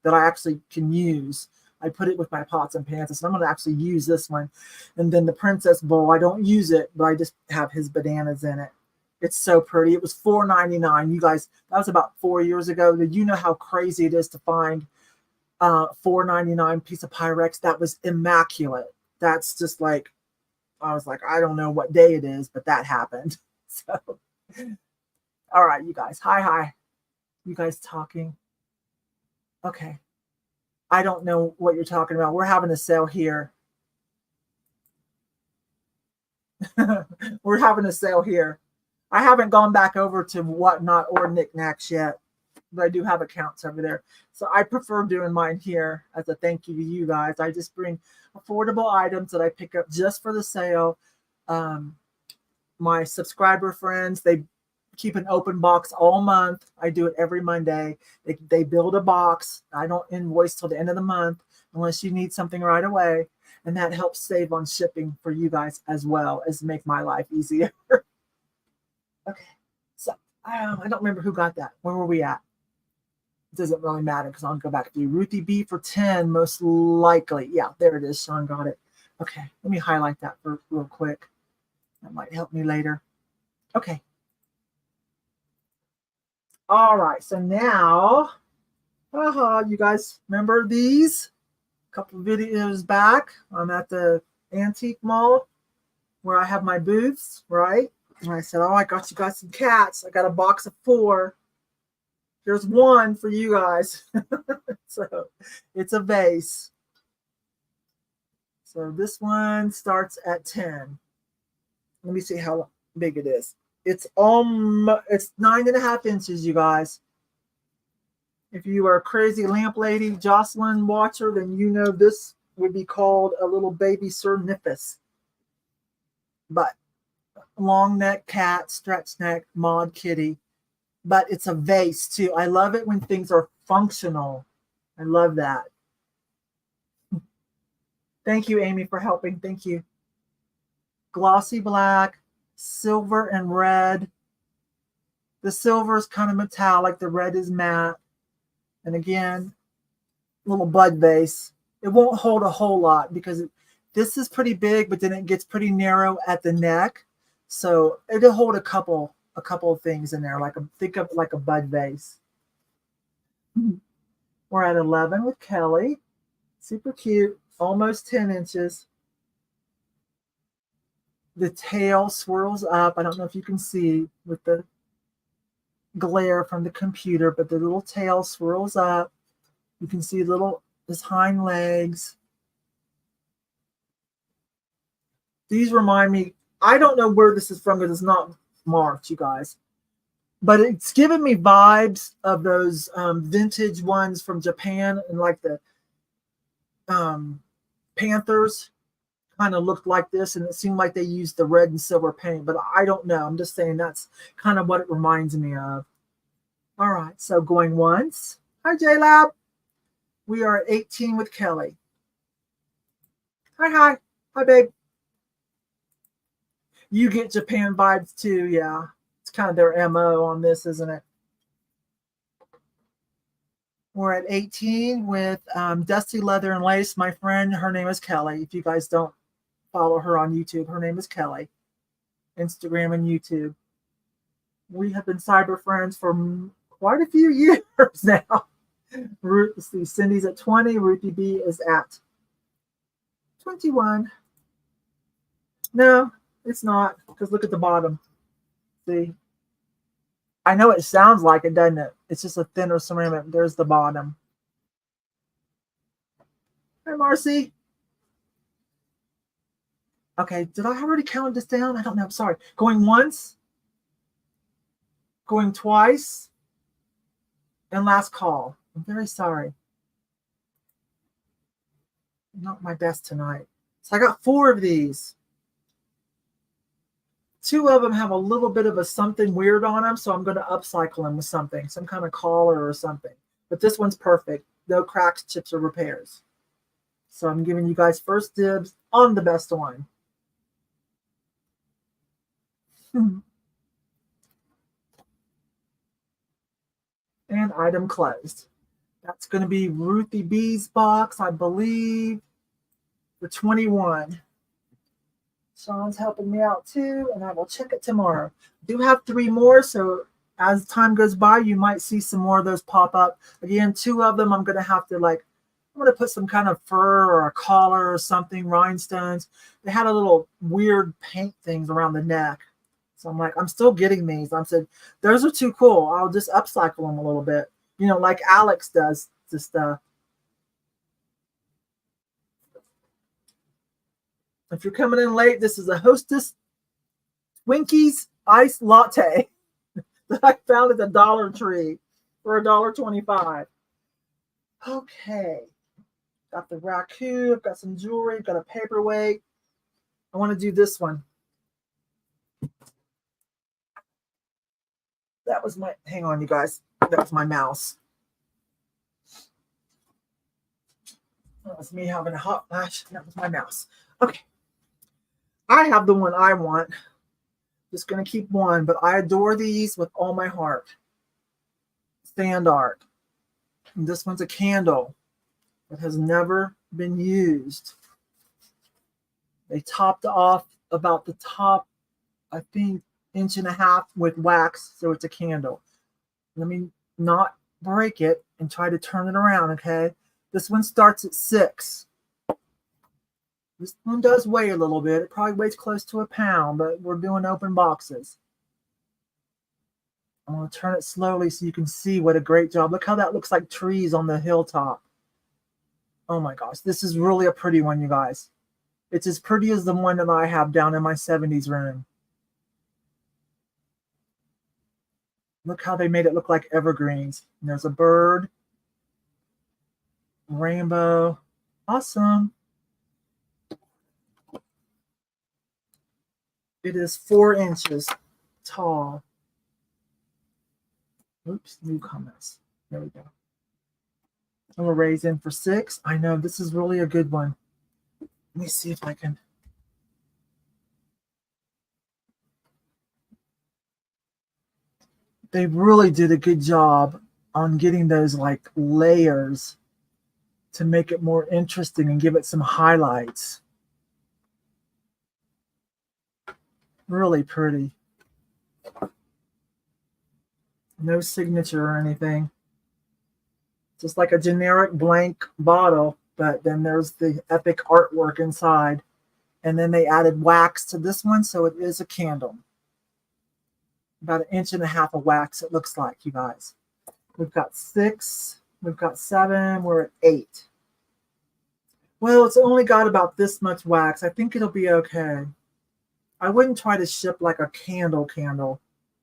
that I actually can use. I put it with my pots and pans. I said, I'm going to actually use this one. And then the princess bowl, I don't use it, but I just have his bananas in it. It's so pretty. It was $4.99. You guys, that was about 4 years ago. Did you know how crazy it is to find $4.99 piece of Pyrex? That was immaculate. That's just like, I was like, I don't know what day it is, but that happened. So, all right, you guys. Hi. You guys talking? Okay. I don't know what you're talking about. We're having a sale here. We're having a sale here. I haven't gone back over to Whatnot or NikNax yet, but I do have accounts over there. So I prefer doing mine here as a thank you to you guys. I just bring affordable items that I pick up just for the sale. My subscriber friends, they keep an open box all month. I do it every Monday. They build a box. I don't invoice till the end of the month unless you need something right away. And that helps save on shipping for you guys as well as make my life easier. Okay, so I don't remember who got that. Where were we at? It doesn't really matter because I'll go back to Ruthie B for 10, most likely. Yeah, there it is. Sean got it. Okay, let me highlight that real quick. That might help me later. Okay. All right, so now, you guys remember these? A couple of videos back, I'm at the antique mall where I have my booths, right? And I said, oh, I got you guys some cats. I got a box of 4. Here's one for you guys. So it's a vase. So this one starts at 10. Let me see how big it is. It's 9.5 inches, you guys. If you are a crazy lamp lady, Jocelyn watcher, then you know this would be called a little baby Sir Nippus. But long neck cat, stretch neck, mod kitty. But it's a vase too. I love it when things are functional. I love that. Thank you, Amy, for helping. Thank you. Glossy black, silver and red. The silver is kind of metallic. The red is matte. And again, little bud vase. It won't hold a whole lot because this is pretty big, but then it gets pretty narrow at the neck. So it'll hold a couple of things in there, think of like a bud vase. We're at 11 with Kelly. Super cute, almost 10 inches. The tail swirls up. I don't know if you can see with the glare from the computer, but the little tail swirls up. You can see his hind legs. These remind me, I don't know where this is from because it's not marked, you guys, but it's giving me vibes of those vintage ones from Japan, and like the Panthers kind of looked like this, and it seemed like they used the red and silver paint, but I don't know. I'm just saying that's kind of what it reminds me of. All right, so going once. Hi, J-Lab. We are at 18 with Kelly. Hi, babe. You get Japan vibes too, yeah. It's kind of their MO on this, isn't it? We're at 18 with Dusty Leather and Lace. My friend, her name is Kelly. If you guys don't follow her on YouTube, her name is Kelly. Instagram and YouTube. We have been cyber friends for quite a few years now. Let's see, Cindy's at 20. Ruthie B is at 21. No, it's not, because look at the bottom. See? I know it sounds like it, doesn't it? It's just a thinner ceramic. There's the bottom. Hi, Marcy. Okay, did I already count this down? I don't know. Sorry. Going once. Going twice. And last call. I'm very sorry. Not my best tonight. So I got 4 of these. 2 of them have a little bit of a something weird on them, so I'm going to upcycle them with something, some kind of collar or something. But this one's perfect. No cracks, chips, or repairs. So I'm giving you guys first dibs on the best one. And item closed. That's going to be Ruthie B's box, I believe, for 21. Sean's helping me out too, and I will check it tomorrow. I do have 3 more, so as time goes by, you might see some more of those pop up. Again, 2 of them I'm going to have to I'm going to put some kind of fur or a collar or something, rhinestones. They had a little weird paint things around the neck. So I'm like, I'm still getting these. I said, those are too cool. I'll just upcycle them a little bit. You know, like Alex does the stuff. If you're coming in late, this is a Hostess Twinkies iced latte that I found at the Dollar Tree for $1.25. Okay. Got the raccoon. I've got some jewelry. Got a paperweight. I want to do this one. That was my, hang on, you guys. That was my mouse. That was me having a hot flash. That was my mouse. Okay. I have the one I want. Just going to keep one, but I adore these with all my heart. Sand art. And this one's a candle that has never been used. They topped off about the top, I think, 1.5 inches with wax, so it's a candle. Let me not break it and try to turn it around, okay? This one starts at 6. This one does weigh a little bit. It probably weighs close to 1 pound, but we're doing open boxes. I'm going to turn it slowly so you can see what a great job. Look how that looks like trees on the hilltop. Oh my gosh, this is really a pretty one, you guys. It's as pretty as the one that I have down in my 70s room. Look how they made it look like evergreens. And there's a bird. Rainbow. Awesome. It is 4 inches tall. Oops, new comments. There we go. I'm going to raise in for 6. I know this is really a good one. Let me see if I can. They really did a good job on getting those like layers to make it more interesting and give it some highlights. Really pretty. No signature or anything. Just like a generic blank bottle, but then there's the epic artwork inside. And then they added wax to this one, so it is a candle. About 1.5 inches of wax, it looks like, you guys. We've got 6, we've got 7, we're at 8. Well, it's only got about this much wax. I think it'll be okay. I wouldn't try to ship like a candle.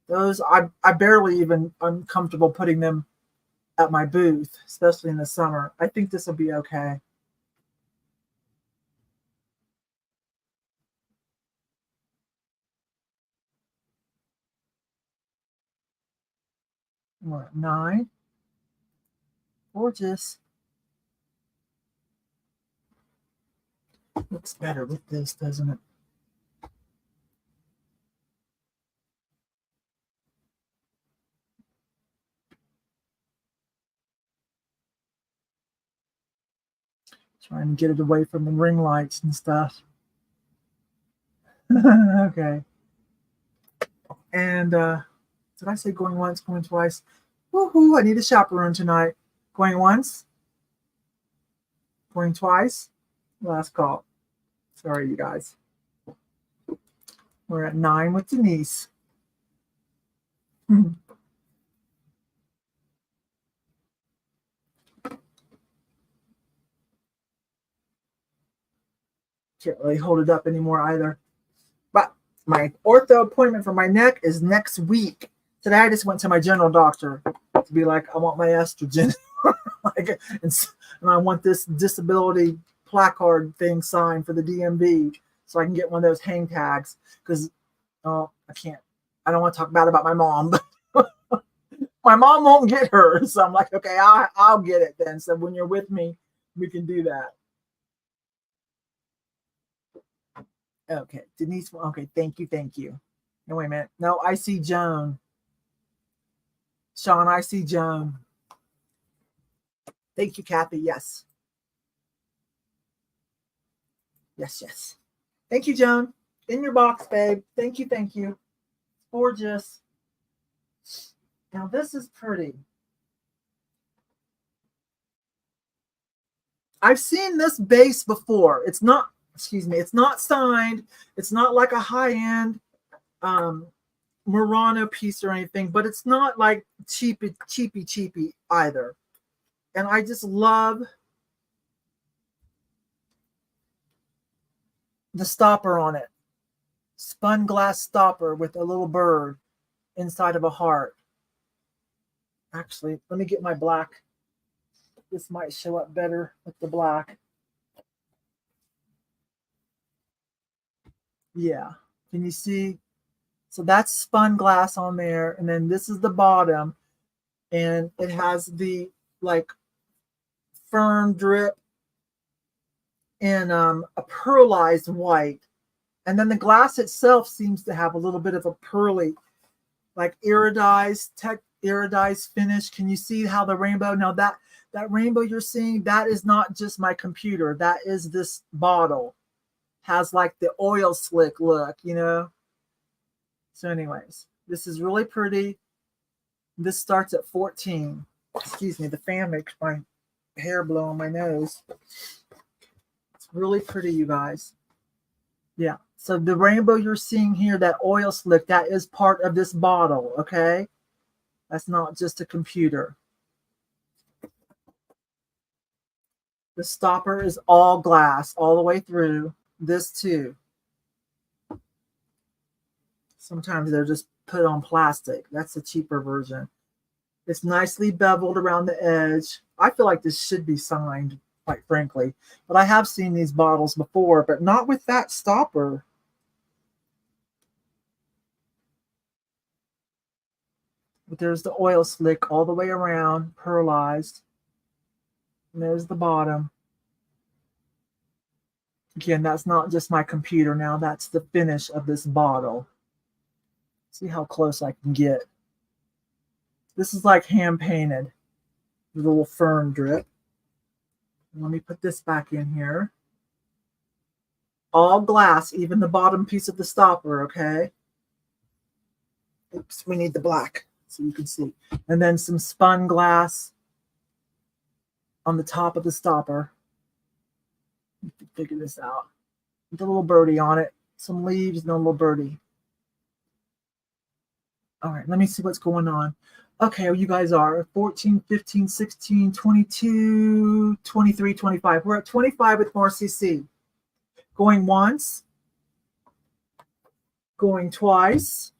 Those, I barely even, I'm comfortable putting them at my booth, especially in the summer. I think this will be okay. We're at 9. Gorgeous. Looks better with this, doesn't it? Trying to get it away from the ring lights and stuff. Okay. And did I say going once, going twice? Woohoo, I need a chaperone tonight. Going once? Going twice? Last call. Sorry, you guys. We're at 9 with Denise. Can't really hold it up anymore either. But my ortho appointment for my neck is next week. Today I just went to my general doctor to be like, I want my estrogen. and I want this disability placard thing signed for the DMV so I can get one of those hang tags. Because I can't. I don't want to talk bad about my mom, but my mom won't get hers. So I'm like, okay, I'll get it then. So when you're with me, we can do that. Okay, Denise. Okay, thank you. No, wait a minute. No, I see Joan. Sean, I see Joan. Thank you, Kathy. Yes. Yes, yes. Thank you, Joan. In your box, babe. Thank you, thank you. Gorgeous. Now this is pretty. I've seen this base before. It's not, excuse me, it's not signed. It's not like a high-end Murano piece or anything, but it's not like cheapy either. And I just love the stopper on it. Spun glass stopper with a little bird inside of a heart. Actually, let me get my black. This might show up better with the black. Yeah. Can you see? So that's spun glass on there. And then this is the bottom. And it has the like firm drip in a pearlized white. And then the glass itself seems to have a little bit of a pearly, like iridized finish. Can you see how the rainbow? Now that rainbow you're seeing, that is not just my computer. That is this bottle. Has like the oil slick look, you know? So anyways, this is really pretty. This starts at 14. Excuse me, the fan makes my hair blow on my nose. It's really pretty, you guys. Yeah. So the rainbow you're seeing here, that oil slick, that is part of this bottle, okay? That's not just a computer. The stopper is all glass all the way through. This too. Sometimes they're just put on plastic. That's a cheaper version. It's nicely beveled around the edge. I feel like this should be signed, quite frankly. But I have seen these bottles before, but not with that stopper. But there's the oil slick all the way around, pearlized. And there's the bottom. Again, that's not just my computer now. That's the finish of this bottle. See how close I can get. This is like hand painted. The little fern drip. Let me put this back in here. All glass, even the bottom piece of the stopper, okay? Oops, we need the black so you can see. And then some spun glass on the top of the stopper. You can figure this out. With a little birdie on it. Some leaves and a little birdie. All right, let me see what's going on. Okay, you guys are 14, 15, 16, 22, 23, 25. We're at 25 with more CC. Going once. Going twice.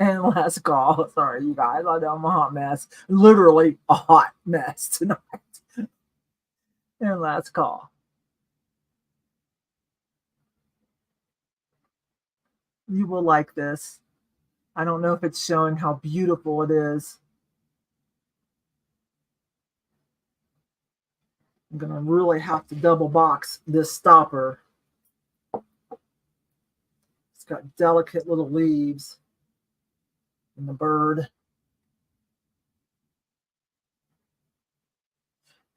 And last call. Sorry, you guys. I know I'm a hot mess. Literally a hot mess tonight. And last call. You will like this. I don't know if it's showing how beautiful it is. I'm going to really have to double box this stopper. It's got delicate little leaves and the bird.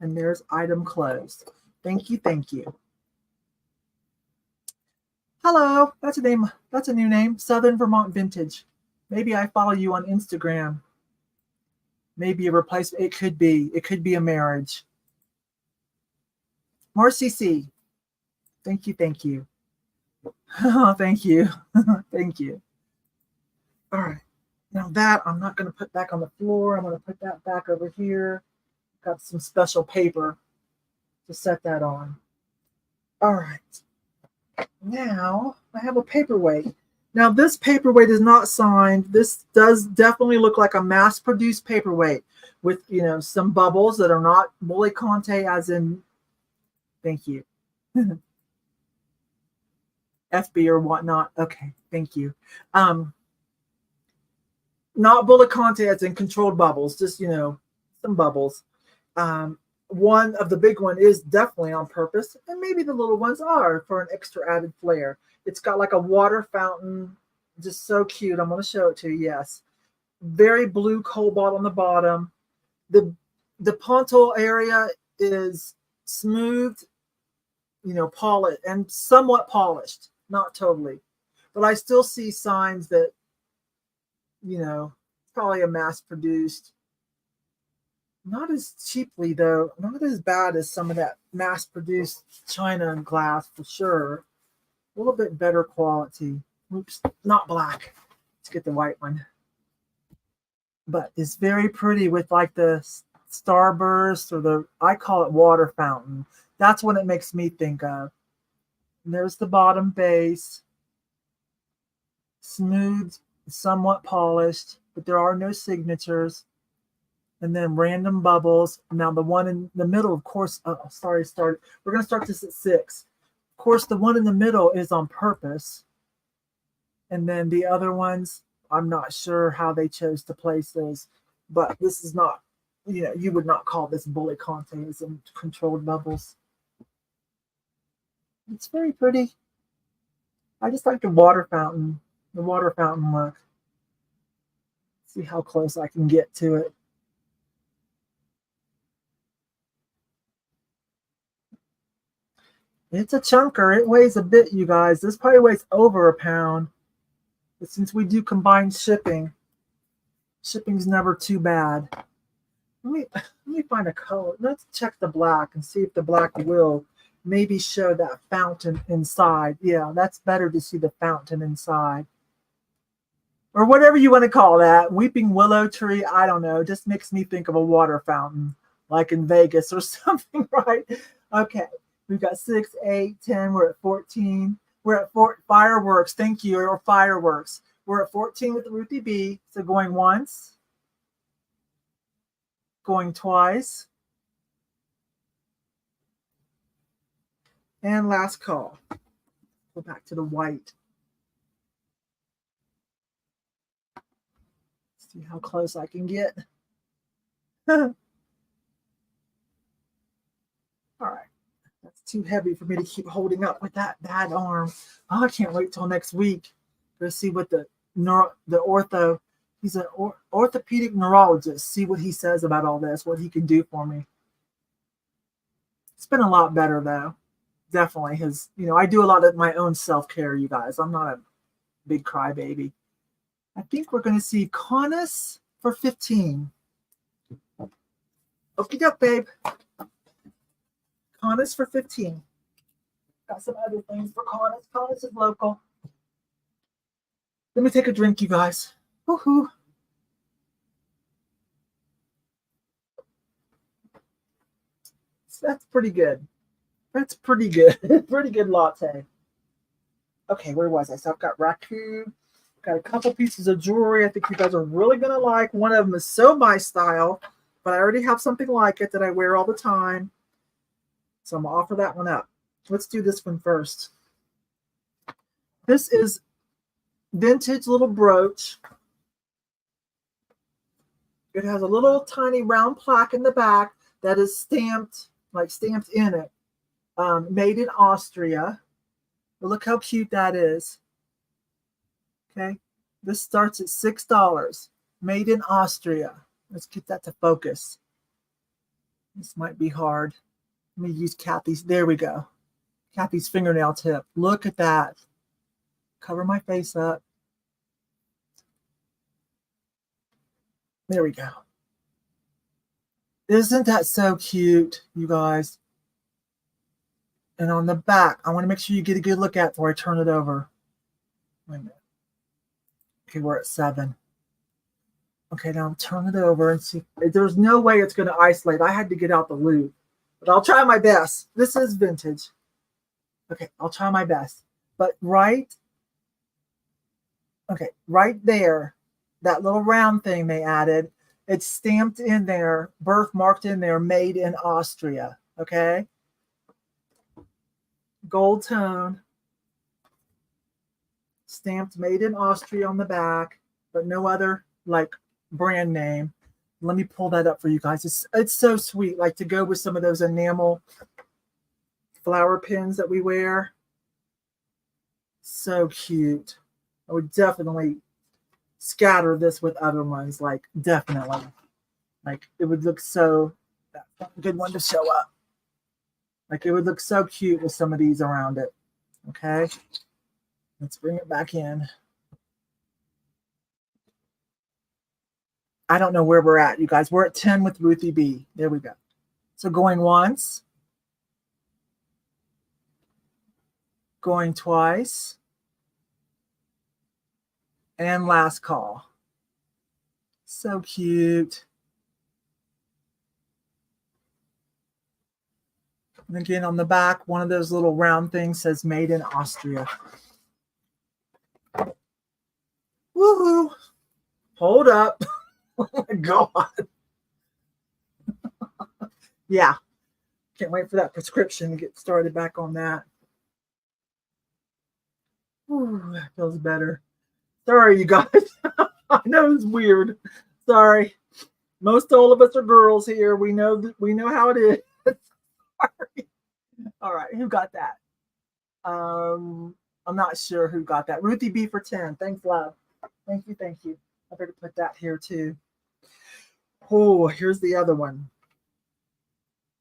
And there's item closed. Thank you, thank you. Hello, that's a name. That's a new name. Southern Vermont Vintage. Maybe I follow you on Instagram. Maybe a replacement. It could be. It could be a marriage. More CC. Thank you. Thank you. Oh, thank you. Thank you. All right. Now that I'm not going to put back on the floor. I'm going to put that back over here. Got some special paper to set that on. All right. Now I have a paperweight. Now this paperweight is not signed. This does definitely look like a mass-produced paperweight with, you know, some bubbles that are not Bully Conte as in, thank you. FB or whatnot. Okay, thank you. Not Bully Conte as in controlled bubbles, just, you know, some bubbles. One of the big one is definitely on purpose, and maybe the little ones are for an extra added flair. It's got like a water fountain, just so cute. I'm going to show it to you. Yes, very blue cobalt on the bottom. The pontil area is smooth, polished and somewhat polished, not totally. But I still see signs that, it's probably a mass produced. Not as cheaply though, not as bad as some of that mass produced China and glass for sure. A little bit better quality. Oops, not black. Let's get the white one. But it's very pretty with like the starburst or I call it water fountain. That's what it makes me think of. And there's the bottom base. Smooth, somewhat polished, but there are no signatures. And then random bubbles. Now the one in the middle, of course, we're going to start this at 6. Of course, the one in the middle is on purpose. And then the other ones, I'm not sure how they chose to place those, but this is not, you would not call this bullet contes and controlled bubbles. It's very pretty. I just like the water fountain look. See how close I can get to it. It's a chunker. It weighs a bit, you guys. This probably weighs over a pound. But since we do combined shipping, shipping's never too bad. Let me find a color. Let's check the black and see if the black will maybe show that fountain inside. Yeah, that's better to see the fountain inside. Or whatever you want to call that. Weeping willow tree, I don't know. Just makes me think of a water fountain, like in Vegas or something, right? Okay. We've got 6, 8, 10. We're at 14. We're at fireworks. Thank you. Or fireworks. We're at 14 with the Ruthie B. So going once. Going twice. And last call. Go back to the white. See how close I can get. All right. That's too heavy for me to keep holding up with that bad arm. Oh, I can't wait till next week to see what the ortho, he's an orthopedic neurologist, see what he says about all this, what he can do for me. It's been a lot better though. Definitely his, I do a lot of my own self-care, you guys. I'm not a big crybaby. I think we're going to see Conus for 15. Okie doke, babe. Conus for 15. Got some other things for Conus. Conus is local. Let me take a drink, you guys. Woohoo. So that's pretty good. That's pretty good. Pretty good latte. Okay, where was I? So I've got raccoon. Got a couple pieces of jewelry I think you guys are really going to like. One of them is so my style, but I already have something like it that I wear all the time. So I'm going to offer that one up. Let's do this one first. This is vintage little brooch. It has a little tiny round plaque in the back that is stamped, like stamped in it. Made in Austria. But look how cute that is. Okay. This starts at $6. Made in Austria. Let's get that to focus. This might be hard. Let me use Kathy's. There we go. Kathy's fingernail tip. Look at that. Cover my face up. There we go. Isn't that so cute, you guys? And on the back, I want to make sure you get a good look at it before I turn it over. Wait a minute. Okay, we're at 7. Okay, now I'll turn it over and see. There's no way it's going to isolate. I had to get out the loop. But I'll try my best. This is vintage. Okay, I'll try my best. But right there, that little round thing they added, it's stamped in there, birthmarked in there, made in Austria. Okay? Gold tone. Stamped made in Austria on the back, but no other like brand name. Let me pull that up for you guys. It's so sweet, like to go with some of those enamel flower pins that we wear. So cute. I would definitely scatter this with other ones, like definitely. Like it would look so, that's a good one to show up. Like it would look so cute with some of these around it. Okay. Let's bring it back in. I don't know where we're at, you guys. We're at 10 with Ruthie B. There we go. So going once. Going twice. And last call. So cute. And again, on the back, one of those little round things says made in Austria. Woohoo! Hold up. Oh my God. Yeah. Can't wait for that prescription to get started back on that. Ooh, that feels better. Sorry, you guys. I know it's weird. Sorry. Most all of us are girls here. We know how it is. Sorry. All right, who got that? I'm not sure who got that. Ruthie B for 10. Thanks, love. Thank you, thank you. I better put that here too. Oh, here's the other one.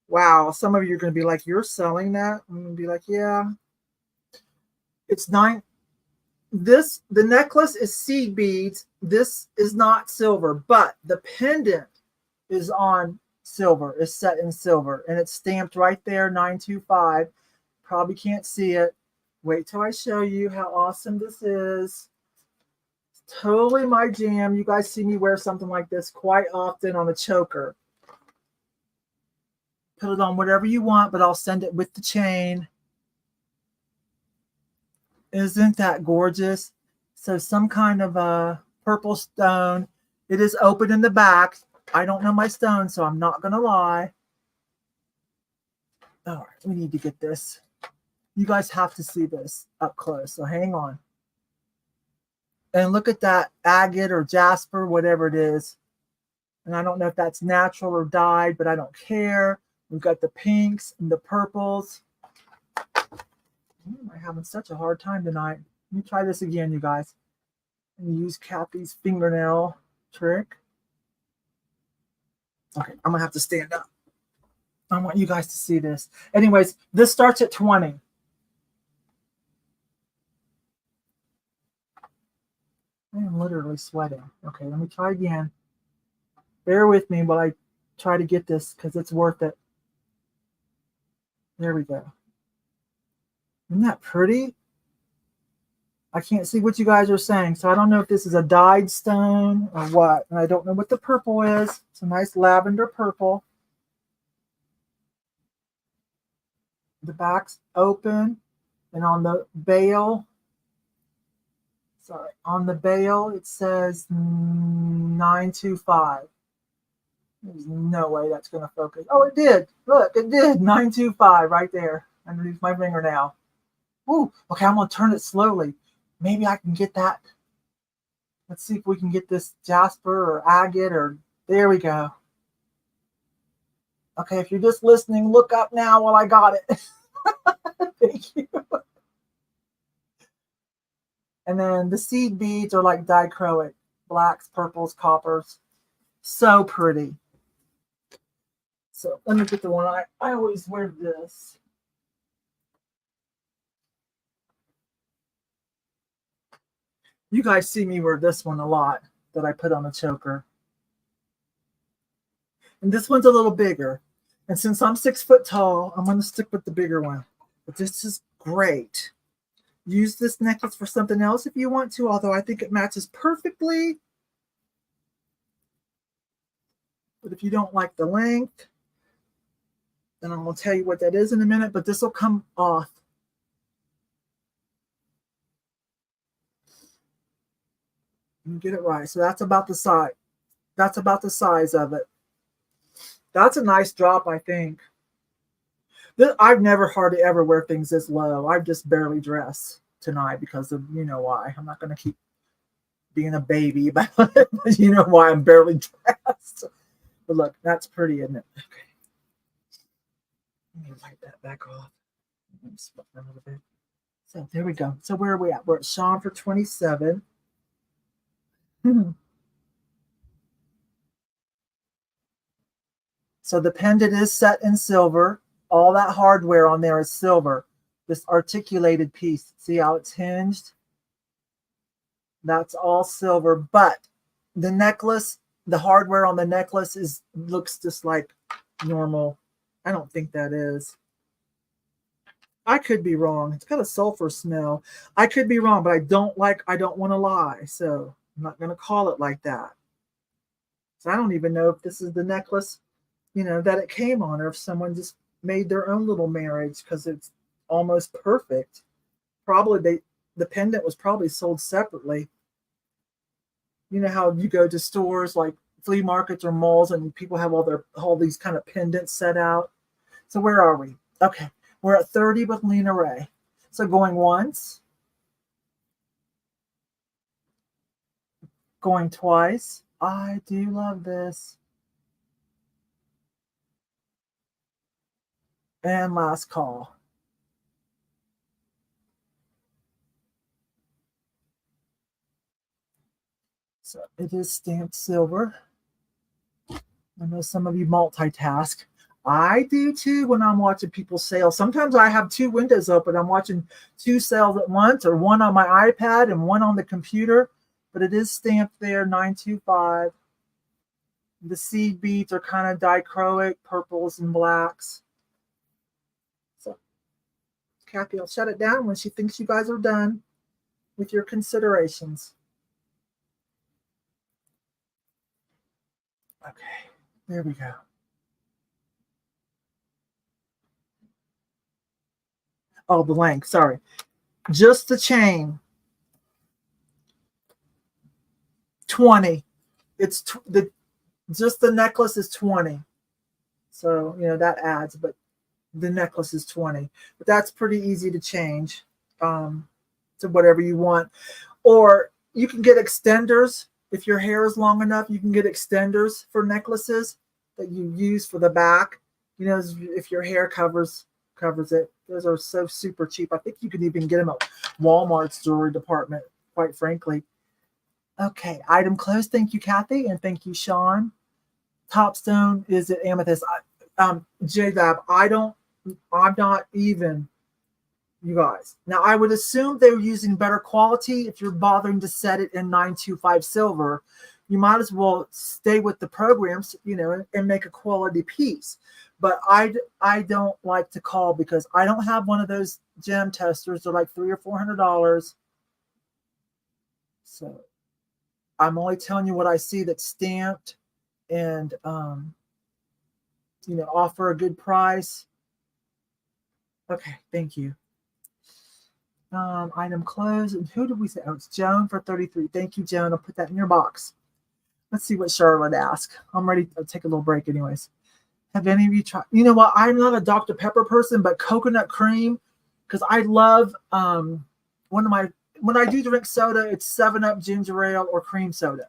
Wow, some of you are going to be like, you're selling that? I'm going to be like, yeah. It's the necklace is seed beads. This is not silver, but the pendant is on silver, is set in silver, and it's stamped right there, 925. Probably can't see it. Wait till I show you how awesome this is. It's totally my jam. You guys see me wear something like this quite often on a choker. Put it on whatever you want, but I'll send it with the chain. Isn't that gorgeous? So some kind of a purple stone. It is open in the back. I don't know my stone, so I'm not going to lie. All right, we need to get this. You guys have to see this up close, so hang on. And look at that agate or jasper, whatever it is. And I don't know if that's natural or dyed, but I don't care. We've got the pinks and the purples. I'm having such a hard time tonight. Let me try this again, you guys. And use Kathy's fingernail trick. Okay, I'm going to have to stand up. I want you guys to see this. Anyways, this starts at 20. I am literally sweating. Okay, let me try again. Bear with me while I try to get this because it's worth it. There we go. Isn't that pretty? I can't see what you guys are saying, so I don't know if this is a dyed stone or what. And I don't know what the purple is. It's a nice lavender purple. The back's open, and on the bail, on the bail it says 925. There's no way that's going to focus. Oh, it did. Look, it did. 925 right there underneath my fingernail. Ooh, okay, I'm going to turn it slowly. Maybe I can get that. Let's see if we can get this jasper or agate or there we go. Okay, if you're just listening, look up now while I got it. Thank you. And then the seed beads are like dichroic. Blacks, purples, coppers. So pretty. So let me get the one I always wear this. You guys see me wear this one a lot that I put on a choker. And this one's a little bigger. And since I'm 6 foot tall, I'm going to stick with the bigger one. But this is great. Use this necklace for something else if you want to, although I think it matches perfectly. But if you don't like the length, then I'm going to tell you what that is in a minute, but this will come off. You get it right. So that's about the size. That's about the size of it. That's a nice drop, I think. I've never hardly ever wear things this low. I just barely dress tonight because of, you know why. I'm not going to keep being a baby about it, but you know why I'm barely dressed. But look, that's pretty, isn't it? Okay. Let me light that back off. Let me split that a little bit. So there we go. So where are we at? We're at Sean for 27. So the pendant is set in silver. All that hardware on there is silver. This articulated piece, see how it's hinged? That's all silver, but the necklace, the hardware on the necklace looks just like normal. I don't think that is. I could be wrong. It's got a sulfur smell. I could be wrong, but I don't want to lie. So I'm not going to call it like that. So I don't even know if this is the necklace, that it came on, or if someone just made their own little marriage because it's almost perfect. Probably the pendant was probably sold separately. You know how you go to stores like flea markets or malls and people have all these kind of pendants set out. So where are we? Okay, we're at 30 with Lena Ray. So going once, going twice. I do love this. And last call. So it is stamped silver. I know some of you multitask. I do too when I'm watching people sale. Sometimes I have two windows open. I'm watching two sales at once, or one on my iPad and one on the computer. But it is stamped there, 925. The seed beads are kind of dichroic, purples and blacks. So Kathy will shut it down when she thinks you guys are done with your considerations. Okay, there we go. Oh, the length, sorry. Just the chain, 20. It's just the necklace is 20. So, that adds, but the necklace is 20. But that's pretty easy to change to whatever you want. Or you can get extenders. If your hair is long enough, you can get extenders for necklaces that you use for the back. If your hair covers it. Those are so super cheap. I think you could even get them at Walmart's jewelry department, quite frankly. Okay, item closed. Thank you, Kathy, and thank you, Sean. Topstone is at amethyst. JDab, I'm not even, you guys. Now, I would assume they were using better quality. If you're bothering to set it in 925 silver, you might as well stay with the programs, and make a quality piece. But I don't like to call because I don't have one of those gem testers. They're like $300 or $400. So I'm only telling you what I see that's stamped and, offer a good price. Okay, thank you. Item closed. And who did we say? Oh, it's Joan for 33. Thank you, Joan. I'll put that in your box. Let's see what Charlotte asked. I'm ready to take a little break anyways. Have any of you tried? You know what? I'm not a Dr. Pepper person, but coconut cream, because I love when I do drink soda, it's 7-Up, ginger ale, or cream soda.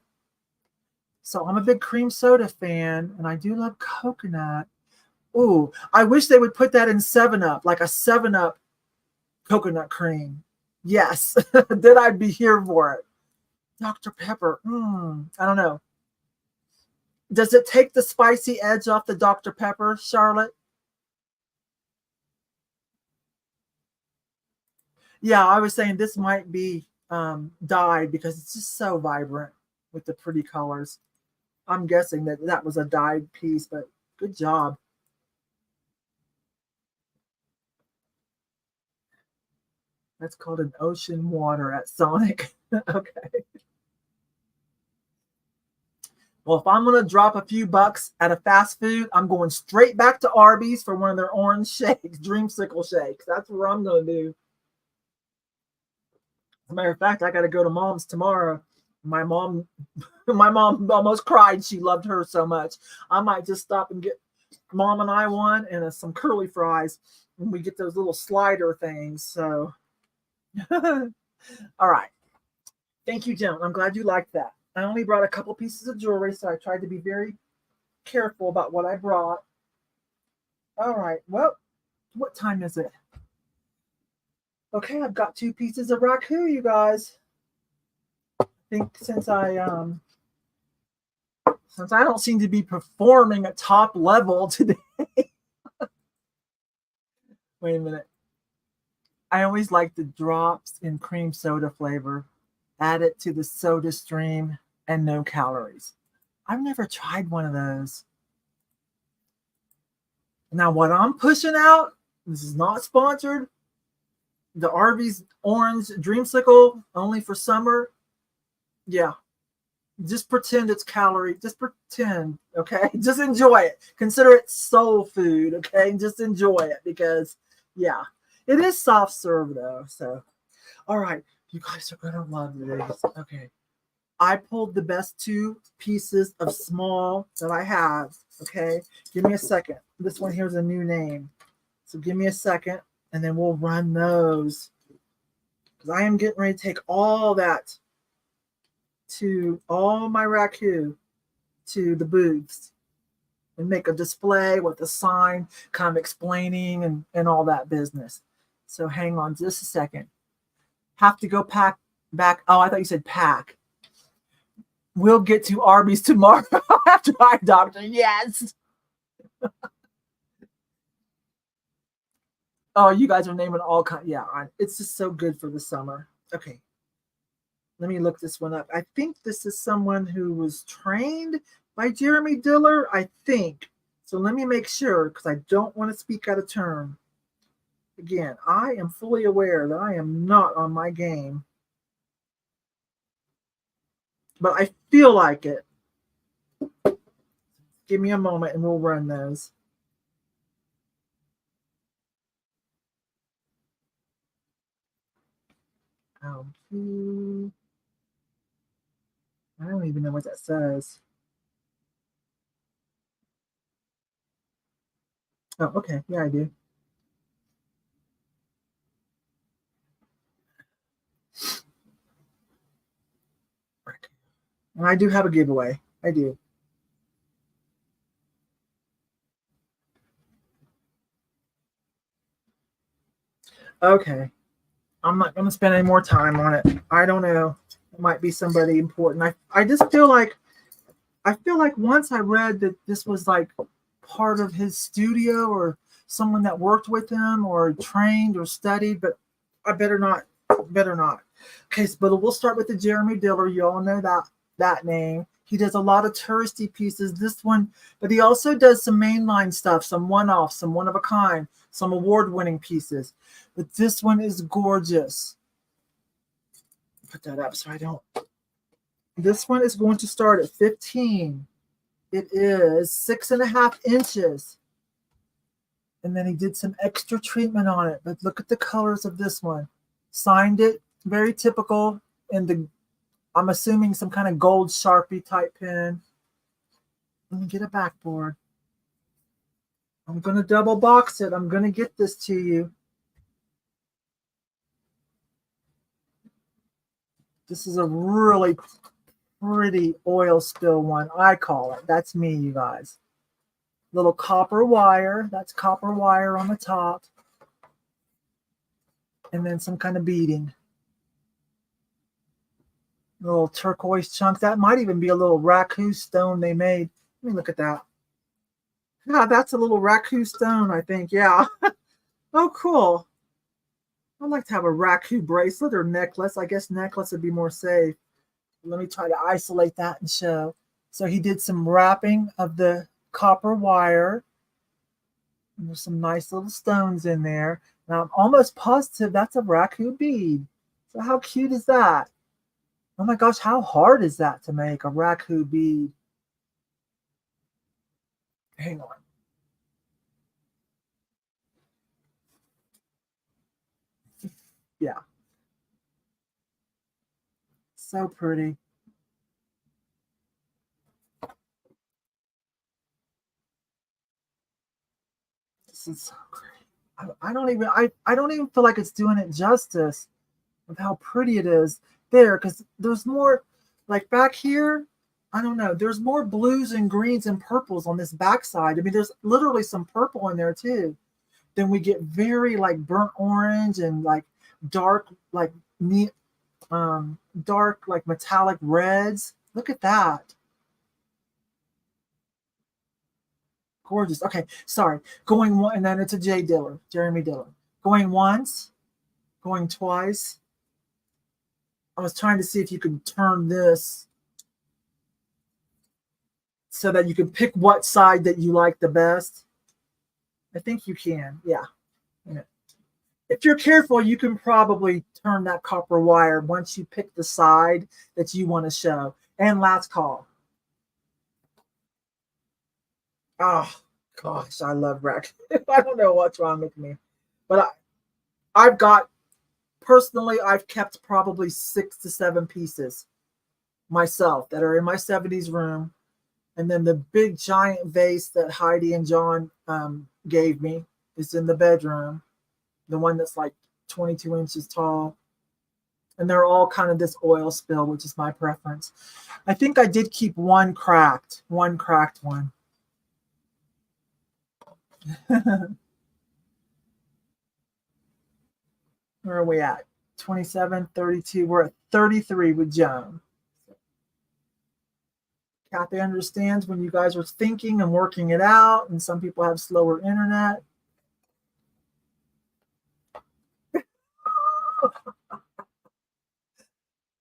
So I'm a big cream soda fan, and I do love coconut. Ooh, I wish they would put that in 7-Up, like a 7-Up coconut cream. Yes, then I'd be here for it. Dr. Pepper, I don't know. Does it take the spicy edge off the Dr. Pepper, Charlotte? Yeah, I was saying this might be dyed because it's just so vibrant with the pretty colors. I'm guessing that was a dyed piece, but good job. That's called an ocean water at Sonic. Okay. Well, if I'm going to drop a few bucks at a fast food, I'm going straight back to Arby's for one of their orange shakes, dreamsicle shakes. That's what I'm going to do. As a matter of fact, I got to go to Mom's tomorrow. My mom almost cried. She loved her so much. I might just stop and get Mom and I one and some curly fries. And we get those little slider things. So, all right. Thank you, Joan. I'm glad you liked that. I only brought a couple pieces of jewelry, so I tried to be very careful about what I brought. All right. Well, what time is it? Okay, I've got 2 pieces of raku, you guys. I think since I don't seem to be performing at top level today. Wait a minute. I always like the drops in cream soda flavor. Add it to the soda stream and no calories. I've never tried one of those. Now, what I'm pushing out, this is not sponsored. The Arby's Orange Dreamsicle, only for summer. Yeah. Just pretend it's calorie. Just pretend, okay? Just enjoy it. Consider it soul food, okay? Just enjoy it because, yeah. It is soft serve, though. So, all right. You guys are going to love this. Okay. I pulled the best 2 pieces of small that I have, okay? Give me a second. This one here is a new name. So give me a second, and then we'll run those. Because I am getting ready to take all that to all my raku to the booths and make a display with a sign kind of explaining and all that business. So hang on just a second. Have to go pack back. Oh, I thought you said pack. We'll get to Arby's tomorrow after eye doctor. Yes. Oh, you guys are naming all kinds. Yeah, it's just so good for the summer. Okay. Let me look this one up. I think this is someone who was trained by Jeremy Diller, I think. So let me make sure because I don't want to speak out of turn. Again, I am fully aware that I am not on my game. But I feel like it. Give me a moment and we'll run those. I don't even know what that says. Oh, okay. Yeah, I do. And I do have a giveaway. I do. Okay. I'm not going to spend any more time on it. I don't know. It might be somebody important. I just feel like once I read that this was like part of his studio or someone that worked with him or trained or studied, but I better not. Okay, so, but we'll start with the Jeremy Diller. You all know that name. He does a lot of touristy pieces. This one, but he also does some mainline stuff, some one-offs, some one-of-a-kind, some award-winning pieces. But this one is gorgeous. Put that up so I don't. This one is going to start at 15. It is 6.5 inches. And then he did some extra treatment on it. But look at the colors of this one. Signed it, very typical. And I'm assuming some kind of gold Sharpie type pen. Let me get a backboard. I'm going to double box it. I'm going to get this to you. This is a really pretty oil spill one, I call it. That's me, you guys. Little copper wire. That's copper wire on the top. And then some kind of beading. Little turquoise chunks. That might even be a little raku stone they made. Let me look at that. Yeah, that's a little raku stone, I think. Yeah. Oh, cool. I'd like to have a raku bracelet or necklace. I guess necklace would be more safe. Let me try to isolate that and show. So he did some wrapping of the copper wire. And there's some nice little stones in there. Now I'm almost positive that's a raku bead. So how cute is that? Oh my gosh, how hard is that to make a raku bead? Hang on. Yeah. So pretty. This is so great. I don't even feel like it's doing it justice with how pretty it is there, because there's more like back here. I don't know. There's more blues and greens and purples on this backside. I mean, there's literally some purple in there too. Then we get very like burnt orange and like dark, like neat. dark, like metallic reds. Look at that. Gorgeous. Okay, sorry. Going one, and then it's a Jeremy Diller. Going once, going twice. I was trying to see if you could turn this so that you can pick what side that you like the best. I think you can. Yeah. If you're careful, you can probably turn that copper wire once you pick the side that you want to show. And last call. Oh, gosh, I love raccoon. I don't know what's wrong with me. But I've got, personally, I've kept probably 6 to 7 pieces myself that are in my 70s room. And then the big giant vase that Heidi and John gave me is in the bedroom. The one that's like 22 inches tall. And they're all kind of this oil spill, which is my preference. I think I did keep one cracked one. Where are we at? 27, 32. We're at 33 with Joan. Kathy understands when you guys are thinking and working it out, and some people have slower internet.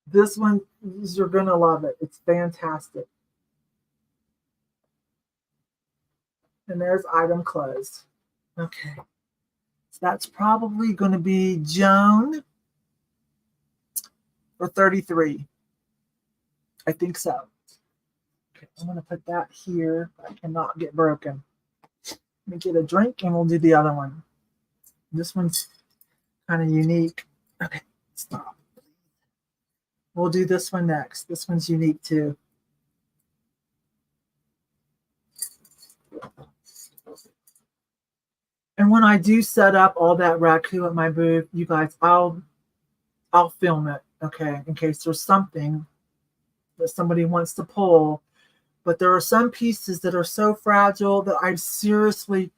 This one, you're going to love it. It's fantastic. And there's item closed. Okay. So that's probably going to be Joan for 33. I think so. Okay, I'm going to put that here. I cannot get broken. Let me get a drink and we'll do the other one. This one's kind of unique. Okay, stop. We'll do this one next. This one's unique too. And when I do set up all that raku at my booth, you guys, I'll film it, okay, in case there's something that somebody wants to pull. But there are some pieces that are so fragile that I seriously,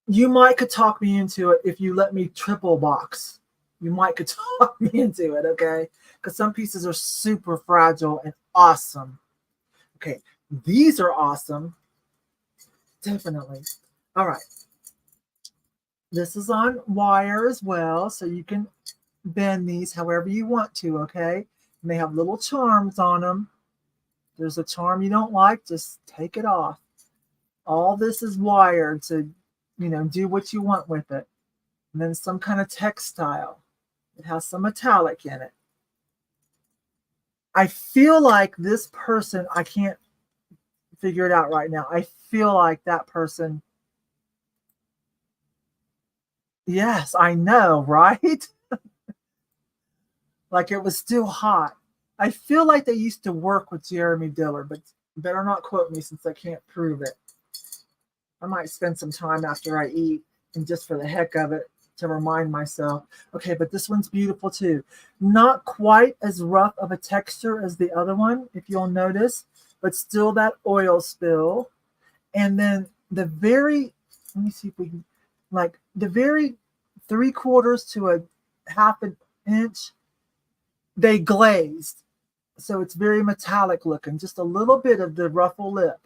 you might could talk me into it if you let me triple box. You might could talk me into it, okay? Because some pieces are super fragile and awesome. Okay, these are awesome. Definitely. All right. This is on wire as well, so you can bend these however you want to, okay? And they have little charms on them. If there's a charm you don't like, just take it off. All this is wired to, do what you want with it. And then some kind of textile. It has some metallic in it. I feel like this person, I can't figure it out right now. I feel like that person, yes, I know, right? Like it was still hot. I feel like they used to work with Jeremy Diller, but better not quote me since I can't prove it. I might spend some time after I eat and just for the heck of it to remind myself. Okay, but this one's beautiful too. Not quite as rough of a texture as the other one, if you'll notice, but still that oil spill. And then the very, let me see if we can, like the very 3/4 to a 1/2 inch, they glazed. So it's very metallic looking, just a little bit of the ruffle lip.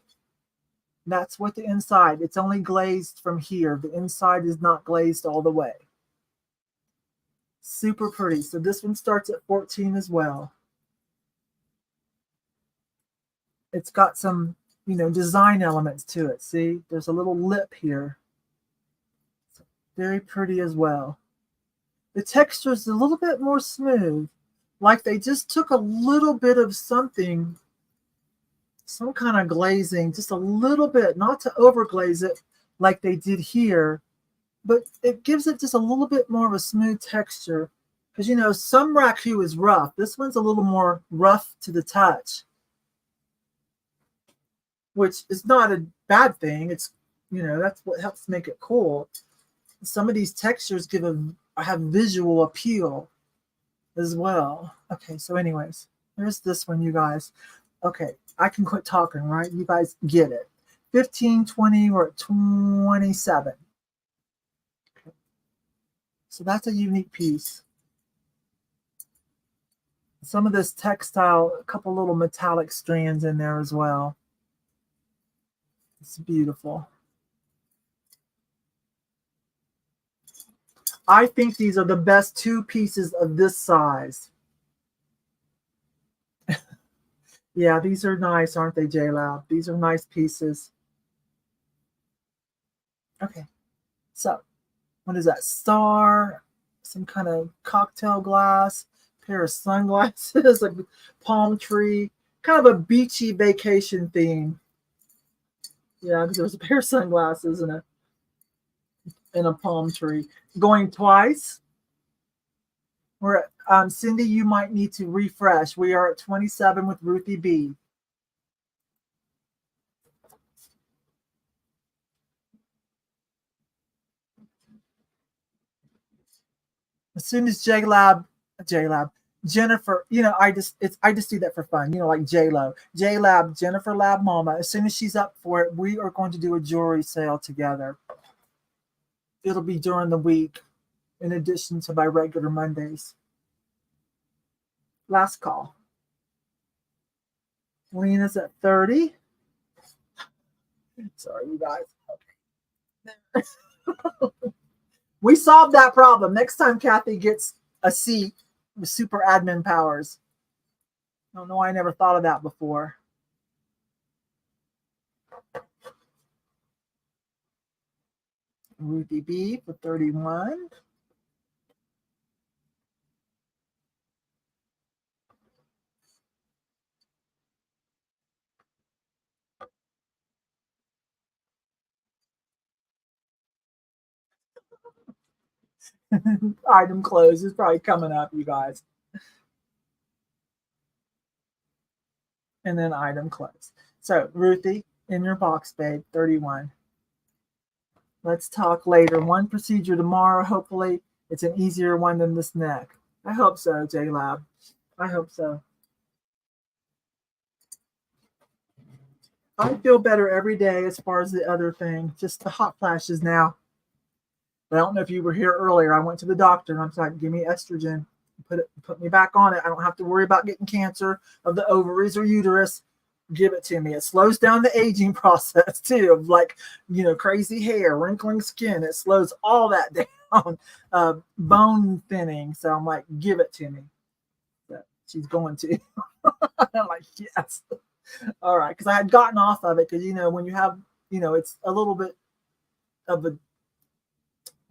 That's what the inside, it's only glazed from here. The inside is not glazed all the way. Super pretty. So this one starts at 14 as well. It's got some, design elements to it. See, there's a little lip here. Very pretty as well. The texture is a little bit more smooth, like they just took a little bit of something, some kind of glazing, just a little bit, not to overglaze it like they did here, but it gives it just a little bit more of a smooth texture. Because, some raku is rough. This one's a little more rough to the touch, which is not a bad thing. It's, that's what helps make it cool. Some of these textures have visual appeal as well. Okay, so anyways, here's this one, you guys. Okay, I can quit talking, right? You guys get it. 15, 20, we're at 27. Okay. So that's a unique piece. some of this textile, a couple little metallic strands in there as well. It's beautiful. I think these are the best 2 pieces of this size. Yeah, these are nice, aren't they, J-Lab? These are nice pieces. Okay, so what is that? Star, some kind of cocktail glass, pair of sunglasses, like palm tree, kind of a beachy vacation theme. Yeah, because there was a pair of sunglasses and a palm tree. Going twice. We're at, Cindy, you might need to refresh. We are at 27 with Ruthie B. As soon as Jennifer, I just do that for fun, like J-Lab, Jennifer Lab Mama. As soon as she's up for it, we are going to do a jewelry sale together. It'll be during the week, in addition to my regular Mondays. Last call. Lena's at 30. Sorry, you guys. Okay. We solved that problem. Next time Kathy gets a seat with super admin powers. I don't know why I never thought of that before. Ruthie B for 31. Item close is probably coming up, you guys. And then item close. So Ruthie, in your box, babe, 31. Let's talk later. One procedure tomorrow. Hopefully it's an easier one than this neck. I hope so, J-Lab. I hope so. I feel better every day as far as the other thing, just the hot flashes now. But I don't know if you were here earlier. I went to the doctor and I'm like, give me estrogen. Put me back on it. I don't have to worry about getting cancer of the ovaries or uterus. Give it to me. It slows down the aging process too, of like, crazy hair, wrinkling skin. It slows all that down. Bone thinning. So I'm like, give it to me. But she's going to. I'm like, yes. All right. Because I had gotten off of it because, when you have, it's a little bit of a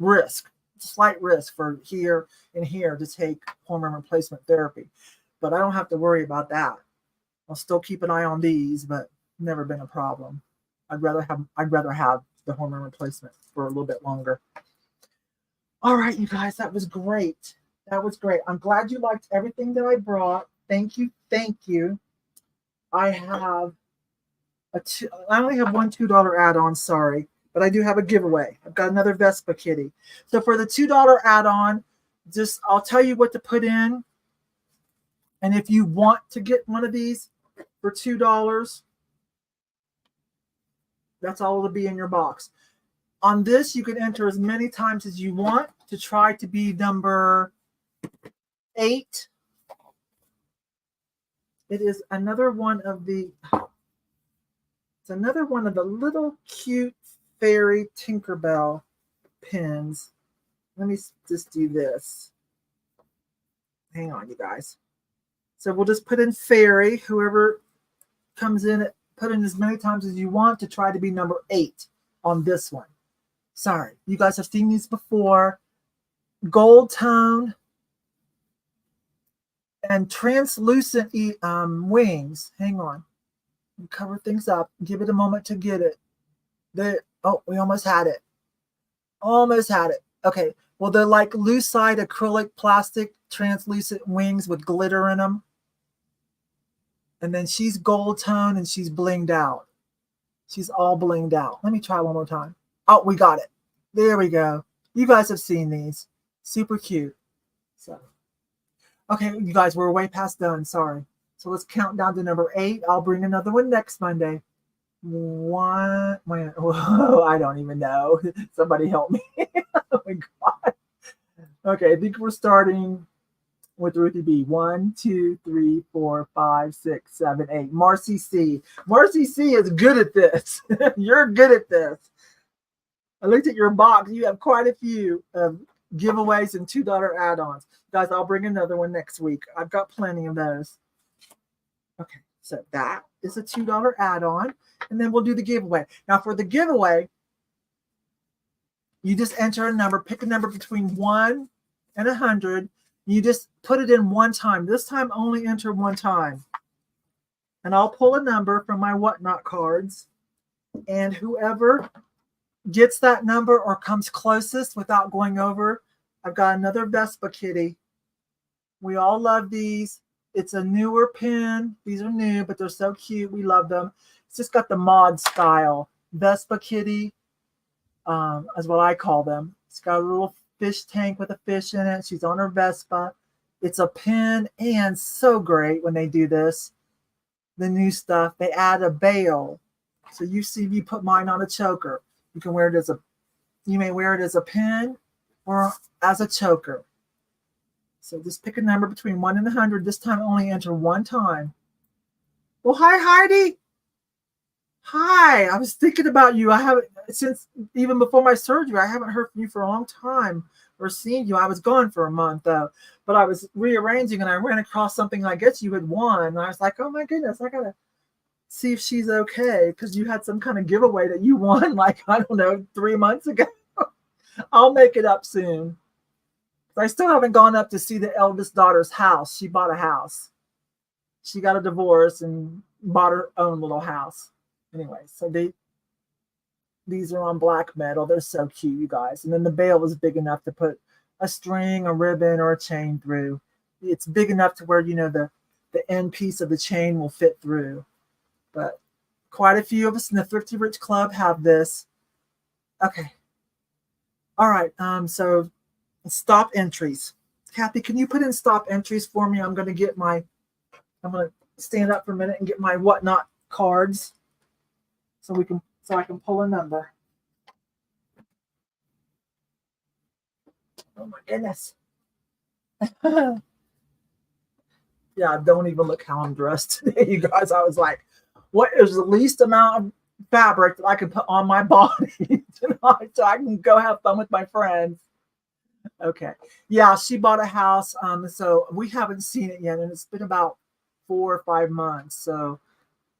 risk, slight risk for here and here to take hormone replacement therapy. But I don't have to worry about that. I'll still keep an eye on these, but never been a problem. I'd rather have the hormone replacement for a little bit longer. All right, you guys, that was great. That was great. I'm glad you liked everything that I brought. Thank you. Thank you. I only have one $2 add-on, sorry, but I do have a giveaway. I've got another Vespa kitty. So for the $2 add-on, I'll tell you what to put in. And if you want to get one of these for $2, that's all it'll be in your box. On this, you can enter as many times as you want to try to be number 8. It is another one of the little cute fairy Tinkerbell pins. Let me just do this. Hang on, you guys. So we'll just put in fairy. Whoever comes in, put in as many times as you want to try to be number 8 on this one. Sorry, you guys have seen these before. Gold tone and translucent wings. Hang on. Cover things up. Give it a moment to get it. We almost had it. Almost had it. Okay. Well, they're like loose side acrylic plastic translucent wings with glitter in them. And then she's gold tone and she's blinged out. She's all blinged out. Let me try one more time. Oh, we got it. There we go. You guys have seen these. Super cute. So, okay, you guys, we're way past done. Sorry. So let's count down to number 8. I'll bring another one next Monday. Whoa, I don't even know. Somebody help me. Oh my God. Okay, I think we're starting with Ruthie B. 1, 2, 3, 4, 5, 6, 7, 8. Marcy C. Marcy C is good at this. You're good at this. I looked at your box. You have quite a few giveaways and $2 add-ons. Guys, I'll bring another one next week. I've got plenty of those. Okay, so that is a $2 add-on. And then we'll do the giveaway. Now, for the giveaway, you just enter a number. Pick a number between 1 and 100. You just put it in one time. This time, only enter one time. And I'll pull a number from my whatnot cards. And whoever gets that number or comes closest without going over, I've got another Vespa kitty. We all love these. It's a newer pin. These are new, but they're so cute. We love them. It's just got the mod style. Vespa kitty is what I call them. It's got a little fish tank with a fish in it. She's on her Vespa. It's a pin, and so great when they do this. The new stuff, they add a bail. So you see me put mine on a choker. You can wear it as you may wear it as a pin or as a choker. So just pick a number between 1 and 100. This time only enter one time. Well, hi, Heidi. Hi, I was thinking about you. I haven't, since even before my surgery, I haven't heard from you for a long time or seen you. I was gone for a month, though. But I was rearranging and I ran across something. I guess you had won. And I was like, oh, my goodness, I got to see if she's okay, because you had some kind of giveaway that you won, like, I don't know, 3 months ago. I'll make it up soon. I still haven't gone up to see the eldest daughter's house. She bought a house. She got a divorce and bought her own little house. Anyway, so these are on black metal. They're so cute, you guys. And then the bail was big enough to put a string, a ribbon, or a chain through. It's big enough to where, you know, the end piece of the chain will fit through. But quite a few of us in the Thrifty Rich Club have this. Okay. All right. So stop entries. Kathy, can you put in stop entries for me? I'm going to stand up for a minute and get my whatnot cards so I can pull a number. Oh my goodness. Yeah, don't even look how I'm dressed today, you guys. I was like, what is the least amount of fabric that I can put on my body tonight so I can go have fun with my friends? Okay. Yeah, she bought a house. So we haven't seen it yet, and it's been about 4 or 5 months. So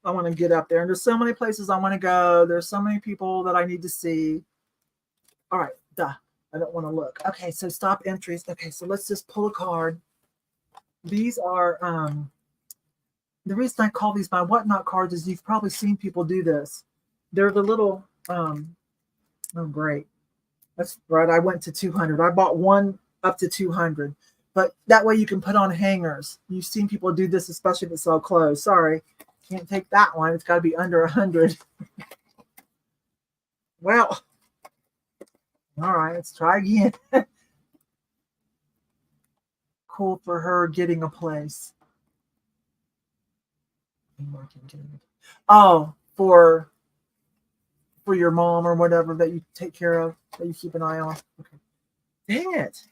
I want to get up there. And there's so many places I want to go. There's so many people that I need to see. All right. Duh. I don't want to look. Okay, so stop entries. Okay, so let's just pull a card. These are the reason I call these my whatnot cards is you've probably seen people do this. They're the little oh great. That's right. I went to 200. I bought one up to 200. But that way you can put on hangers. You've seen people do this, especially if it's all clothes. Sorry, can't take that one. It's got to be under 100. Well, all right, let's try again. Cool for her getting a place. Oh, for your mom or whatever that you take care of, that you keep an eye on. Okay. Dang it.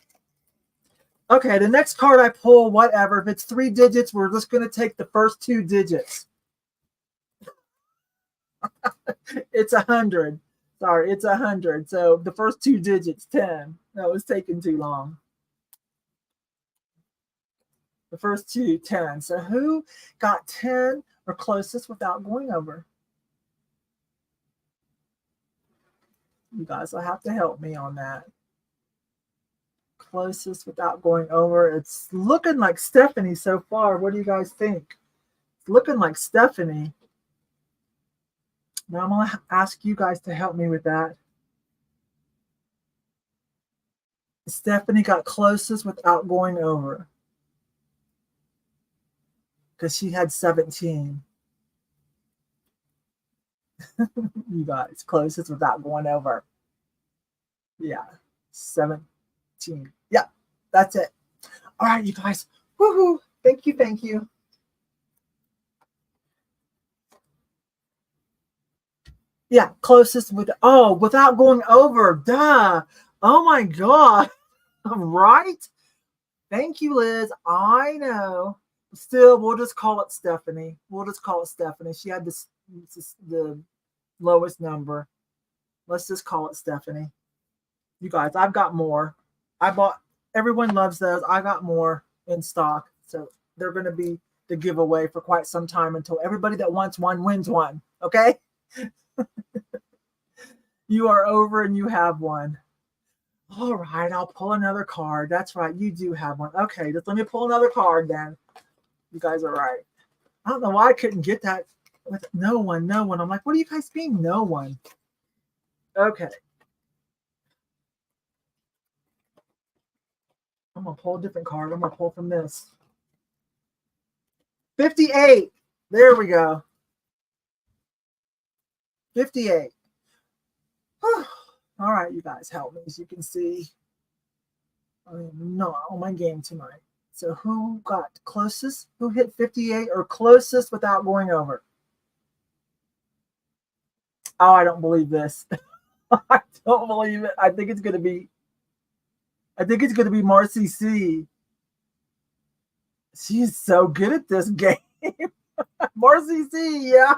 Okay, the next card I pull, whatever. If it's 3 digits, we're just going to take the first 2 digits. It's 100. Sorry, it's 100. So the first 2 digits, 10. That was taking too long. The first 2, 10. So who got 10 or closest without going over? You guys will have to help me on that. Closest without going over. It's looking like Stephanie so far. What do you guys think? It's looking like Stephanie. Now I'm going to ask you guys to help me with that. Stephanie got closest without going over, because she had 17. You guys, closest without going over. Yeah, 17. Yeah, that's it. All right, you guys. Woohoo! Thank you, thank you. Yeah, closest without going over. Duh. Oh my God. Right? Thank you, Liz. I know. Still, we'll just call it Stephanie. We'll just call it Stephanie. She had the lowest number. Let's just call it Stephanie. You guys, I've got more. I bought, everyone loves those. I got more in stock. So they're going to be the giveaway for quite some time until everybody that wants one wins one. Okay? You are over and you have one. All right, I'll pull another card. That's right. You do have one. Okay, just let me pull another card then. You guys are right. I don't know why I couldn't get that with no one. I'm like, what do you guys mean, no one? Okay. I'm going to pull a different card. I'm going to pull from this. 58. There we go. 58. All right, you guys help me. As you can see, I'm not on my game tonight. So who got closest? Who hit 58 or closest without going over? Oh, I don't believe this. I don't believe it. I think it's going to be Marcy C. She's so good at this game. Marcy C, yeah.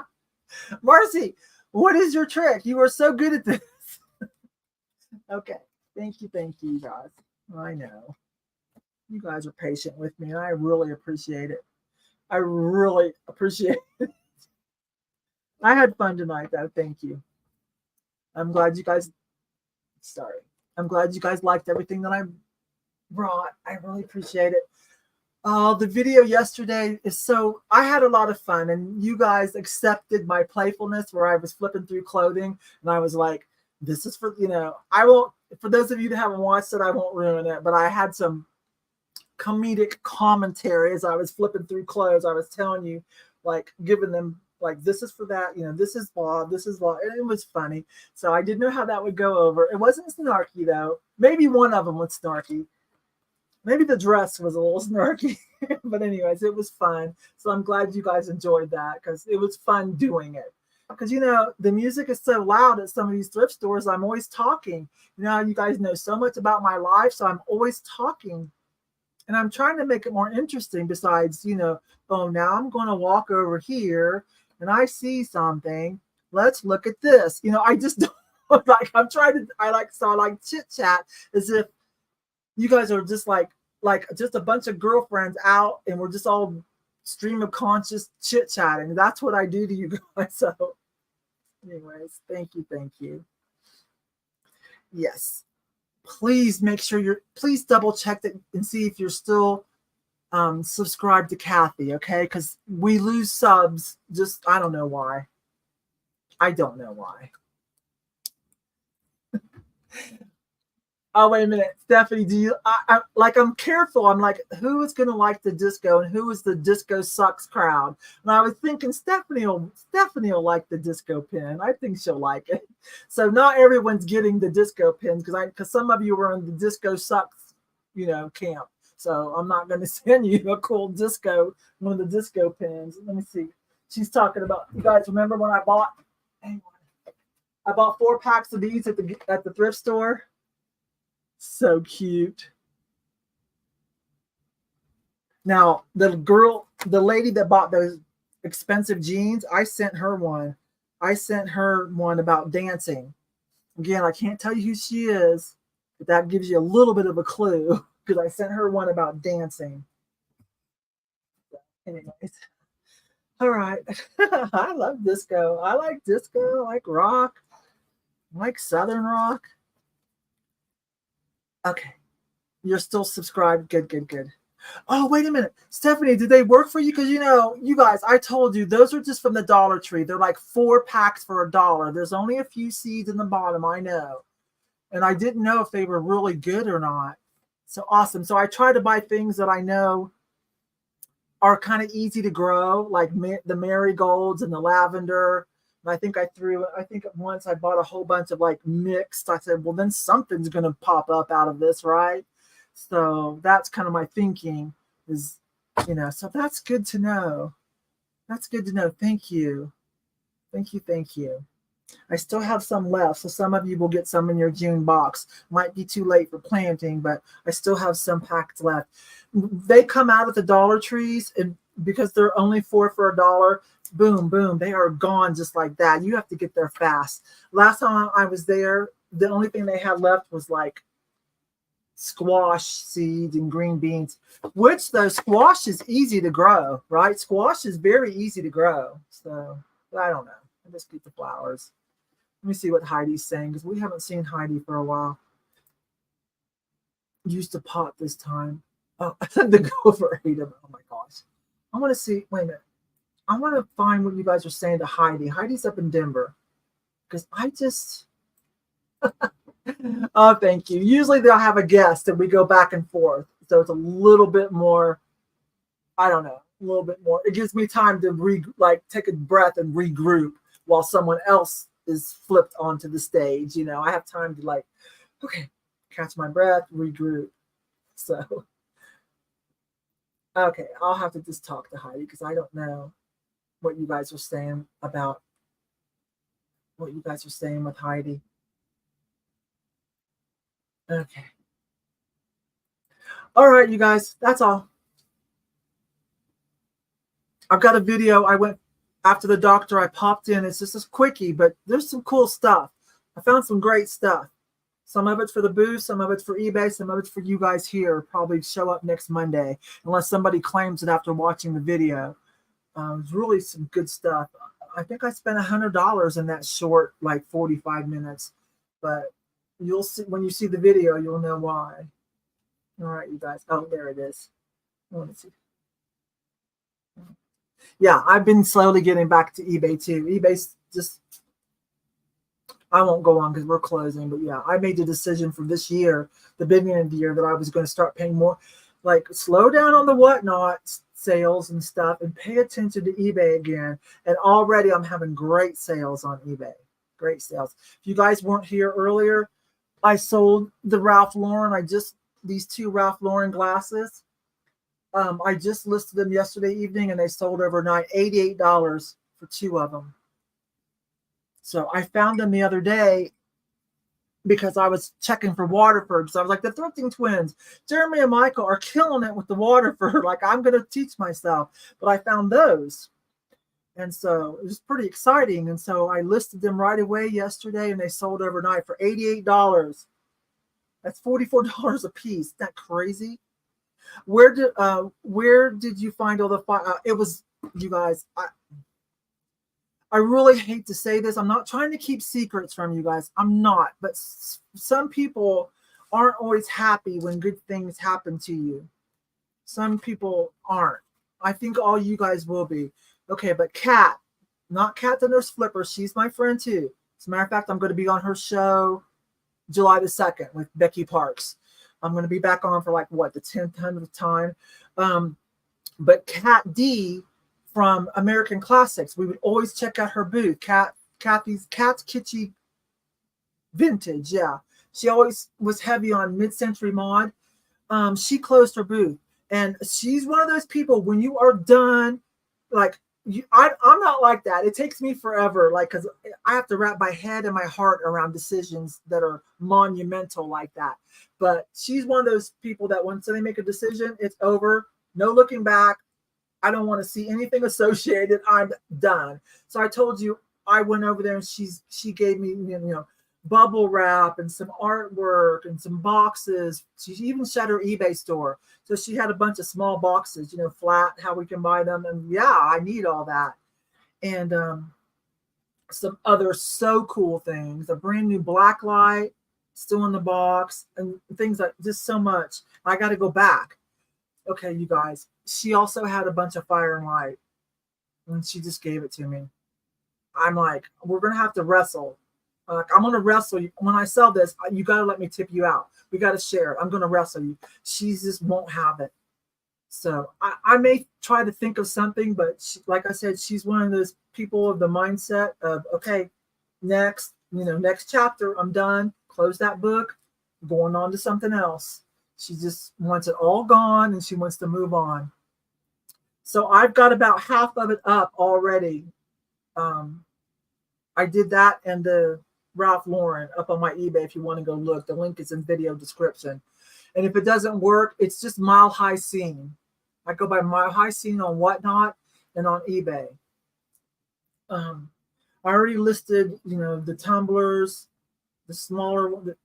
Marcy, what is your trick? You are so good at this. Okay. Thank you, guys. I know. You guys are patient with me, and I really appreciate it. I really appreciate it. I had fun tonight, though. Thank you. I'm glad you guys liked everything that I brought. I really appreciate it. The video yesterday is so, I had a lot of fun, and you guys accepted my playfulness where I was flipping through clothing, and I was like, this is for, I won't, for those of you that haven't watched it, I won't ruin it, but I had some comedic commentary as I was flipping through clothes. I was telling you, like, giving them, like, this is for that, this is blah, this is blah. And it was funny. So I didn't know how that would go over. It wasn't snarky, though. Maybe one of them was snarky. Maybe the dress was a little snarky. But anyways, it was fun. So I'm glad you guys enjoyed that, because it was fun doing it. Because, the music is so loud at some of these thrift stores. I'm always talking. You guys know so much about my life, so I'm always talking. And I'm trying to make it more interesting besides, oh, now I'm going to walk over here and I see something. Let's look at this. I just don't, like, I like chit chat as if you guys are just like just a bunch of girlfriends out and we're just all stream of conscious chit chatting. That's what I do to you guys. So anyways, thank you. Yes. Please make sure please double check that and see if you're still subscribed to Kathy, okay? Because we lose subs. I don't know why. I don't know why. Oh, wait a minute. Stephanie, I'm careful. I'm like, who is going to like the disco and who is the disco sucks crowd? And I was thinking Stephanie will like the disco pin. I think she'll like it. So not everyone's getting the disco pins because some of you were in the disco sucks, camp. So I'm not going to send you a cool one of the disco pins. Let me see. She's talking about, you guys remember when I bought 4 packs of these at the thrift store? So cute. Now, the lady that bought those expensive jeans, I sent her one. I sent her one about dancing. Again, I can't tell you who she is, but that gives you a little bit of a clue because I sent her one about dancing. Anyways. All right. I love disco. I like disco. I like rock. I like Southern rock. Okay. You're still subscribed. Good. Oh, wait a minute. Stephanie, did they work for you? Because, you guys, I told you, those are just from the Dollar Tree. They're like 4 packs for $1. There's only a few seeds in the bottom, I know. And I didn't know if they were really good or not. So awesome. So I try to buy things that I know are kind of easy to grow, like the marigolds and the lavender. And I think once I bought a whole bunch of like mixed. I said, well, then something's going to pop up out of this, right? So that's kind of my thinking is, so that's good to know. That's good to know. Thank you. I still have some left, so some of you will get some in your June box. Might be too late for planting, but I still have some packets left. They come out of the Dollar Trees, and because they're only four for $1, boom, boom, they are gone just like that. You have to get there fast. Last time I was there, the only thing they had left was like squash seeds and green beans, which though squash is easy to grow, right? Squash is very easy to grow. So I don't know. I just keep the flowers. Let me see what Heidi's saying, because we haven't seen Heidi for a while. Used a pot this time. Oh, I had to go over 8 of them. Oh my gosh. I want to see. Wait a minute. I want to find what you guys are saying to Heidi. Heidi's up in Denver. Because I just. Oh, thank you. Usually they'll have a guest and we go back and forth. So it's a little bit more, I don't know, a little bit more. It gives me time to take a breath and regroup while someone else is flipped onto the stage. You know, I have time to okay, catch my breath, regroup. So, okay, I'll have to just talk to Heidi because I don't know what you guys are saying about what you guys are saying with Heidi. Okay. All right, you guys, that's all. I've got a video. I went after the doctor. I popped in. It's just a quickie, but there's some cool stuff. I found some great stuff. Some of it's for the booth, some of it's for eBay, some of it's for you guys here. Probably show up next Monday, unless somebody claims it after watching the video. It's really some good stuff. I think I spent $100 in that short, 45 minutes. But you'll see when you see the video, you'll know why. All right, you guys. Oh, there it is. I want to see. Yeah, I've been slowly getting back to eBay too. eBay's just, I won't go on because we're closing, but yeah, I made the decision for this year, the beginning of the year, that I was going to start paying more, slow down on the whatnot sales and stuff and pay attention to eBay again. And already I'm having great sales on eBay. Great sales. If you guys weren't here earlier, I sold the Ralph Lauren. These 2 Ralph Lauren glasses. I just listed them yesterday evening and they sold overnight, $88 for 2 of them. So I found them the other day because I was checking for Waterford. So I was like, the Thrifting twins, Jeremy and Michael, are killing it with the Waterford. I'm going to teach myself. But I found those. And so it was pretty exciting. And so I listed them right away yesterday and they sold overnight for $88. That's $44 a piece. Isn't that crazy? Where did you find all the it was, you guys, I really hate to say this. I'm not trying to keep secrets from you guys. I'm not. But some people aren't always happy when good things happen to you. Some people aren't. I think all you guys will be. Okay, but Kat, not Kat the Nurse Flipper. She's my friend too. As a matter of fact, I'm going to be on her show July the 2nd with Becky Parks. I'm going to be back on for the 10th, 100th time. But Kat D from American Classics, we would always check out her booth. Kat's Kitschy Vintage, yeah. She always was heavy on mid-century mod. She closed her booth. And she's one of those people, when you are done, I'm not like that. It takes me forever, because I have to wrap my head and my heart around decisions that are monumental like that. But she's one of those people that once they make a decision, it's over. No looking back. I don't want to see anything associated. I'm done. So I told you, I went over there and she gave me, bubble wrap and some artwork and some boxes. She even shut her eBay store. So she had a bunch of small boxes, flat, how we can buy them. And yeah, I need all that. And some other so cool things, a brand new black light still in the box and things like just so much. I got to go back. Okay, you guys, she also had a bunch of fire and light and she just gave it to me. I'm like, we're going to have to wrestle. I'm going to wrestle you. When I sell this, you got to let me tip you out. We got to share it. I'm going to wrestle you. She just won't have it. So I may try to think of something, but like I said, she's one of those people of the mindset of, okay, next chapter, I'm done. Close that book, going on to something else. She just wants it all gone and she wants to move on. So I've got about half of it up already. I did that and the Ralph Lauren up on my eBay if you want to go look. The link is in video description. And if it doesn't work, it's just Mile High Scene. I go by Mile High Scene on Whatnot and on eBay. I already listed, the tumblers, the smaller, the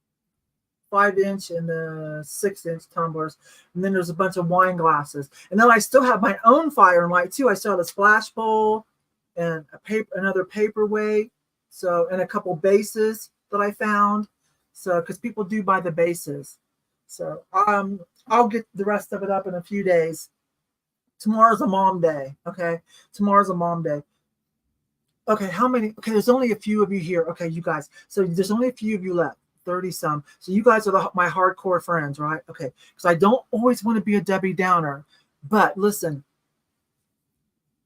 5-inch and the 6-inch tumblers. And then there's a bunch of wine glasses. And then I still have my own fire and light too. I still have a splash bowl and another paperweight. So, and a couple bases that I found. So, because people do buy the bases. So, I'll get the rest of it up in a few days. Tomorrow's a mom day. Okay. Tomorrow's a mom day. Okay. How many? Okay. There's only a few of you here. Okay. You guys. So there's only a few of you left. 30 some. So you guys are my hardcore friends, right? Okay. Because I don't always want to be a Debbie Downer. But listen.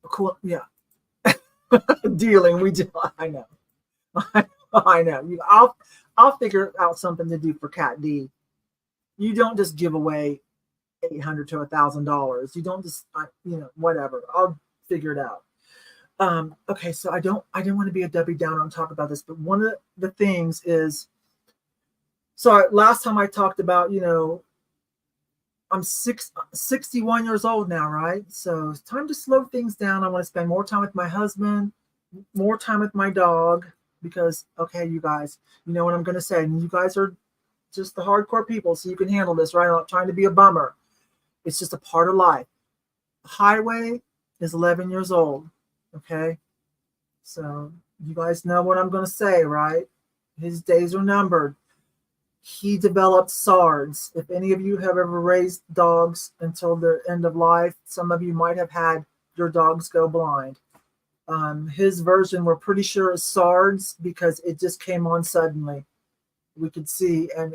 Cool. Yeah. Dealing. We do. I know. I know. I'll figure out something to do for Cat D. You don't just give away $800 to $1,000. You don't just, whatever. I'll figure it out. Okay, so I didn't want to be a Debbie Downer and talk about this, but one of the things is, so last time I talked about, I'm 61 years old now, right? So it's time to slow things down. I want to spend more time with my husband, more time with my dog. Because, okay, you guys, you know what I'm going to say. And you guys are just the hardcore people, so you can handle this, right? I'm not trying to be a bummer. It's just a part of life. Highway is 11 years old, okay? So you guys know what I'm going to say, right? His days are numbered. He developed SARS. If any of you have ever raised dogs until their end of life, some of you might have had your dogs go blind. His version, we're pretty sure, is SARS because it just came on suddenly. We could see, and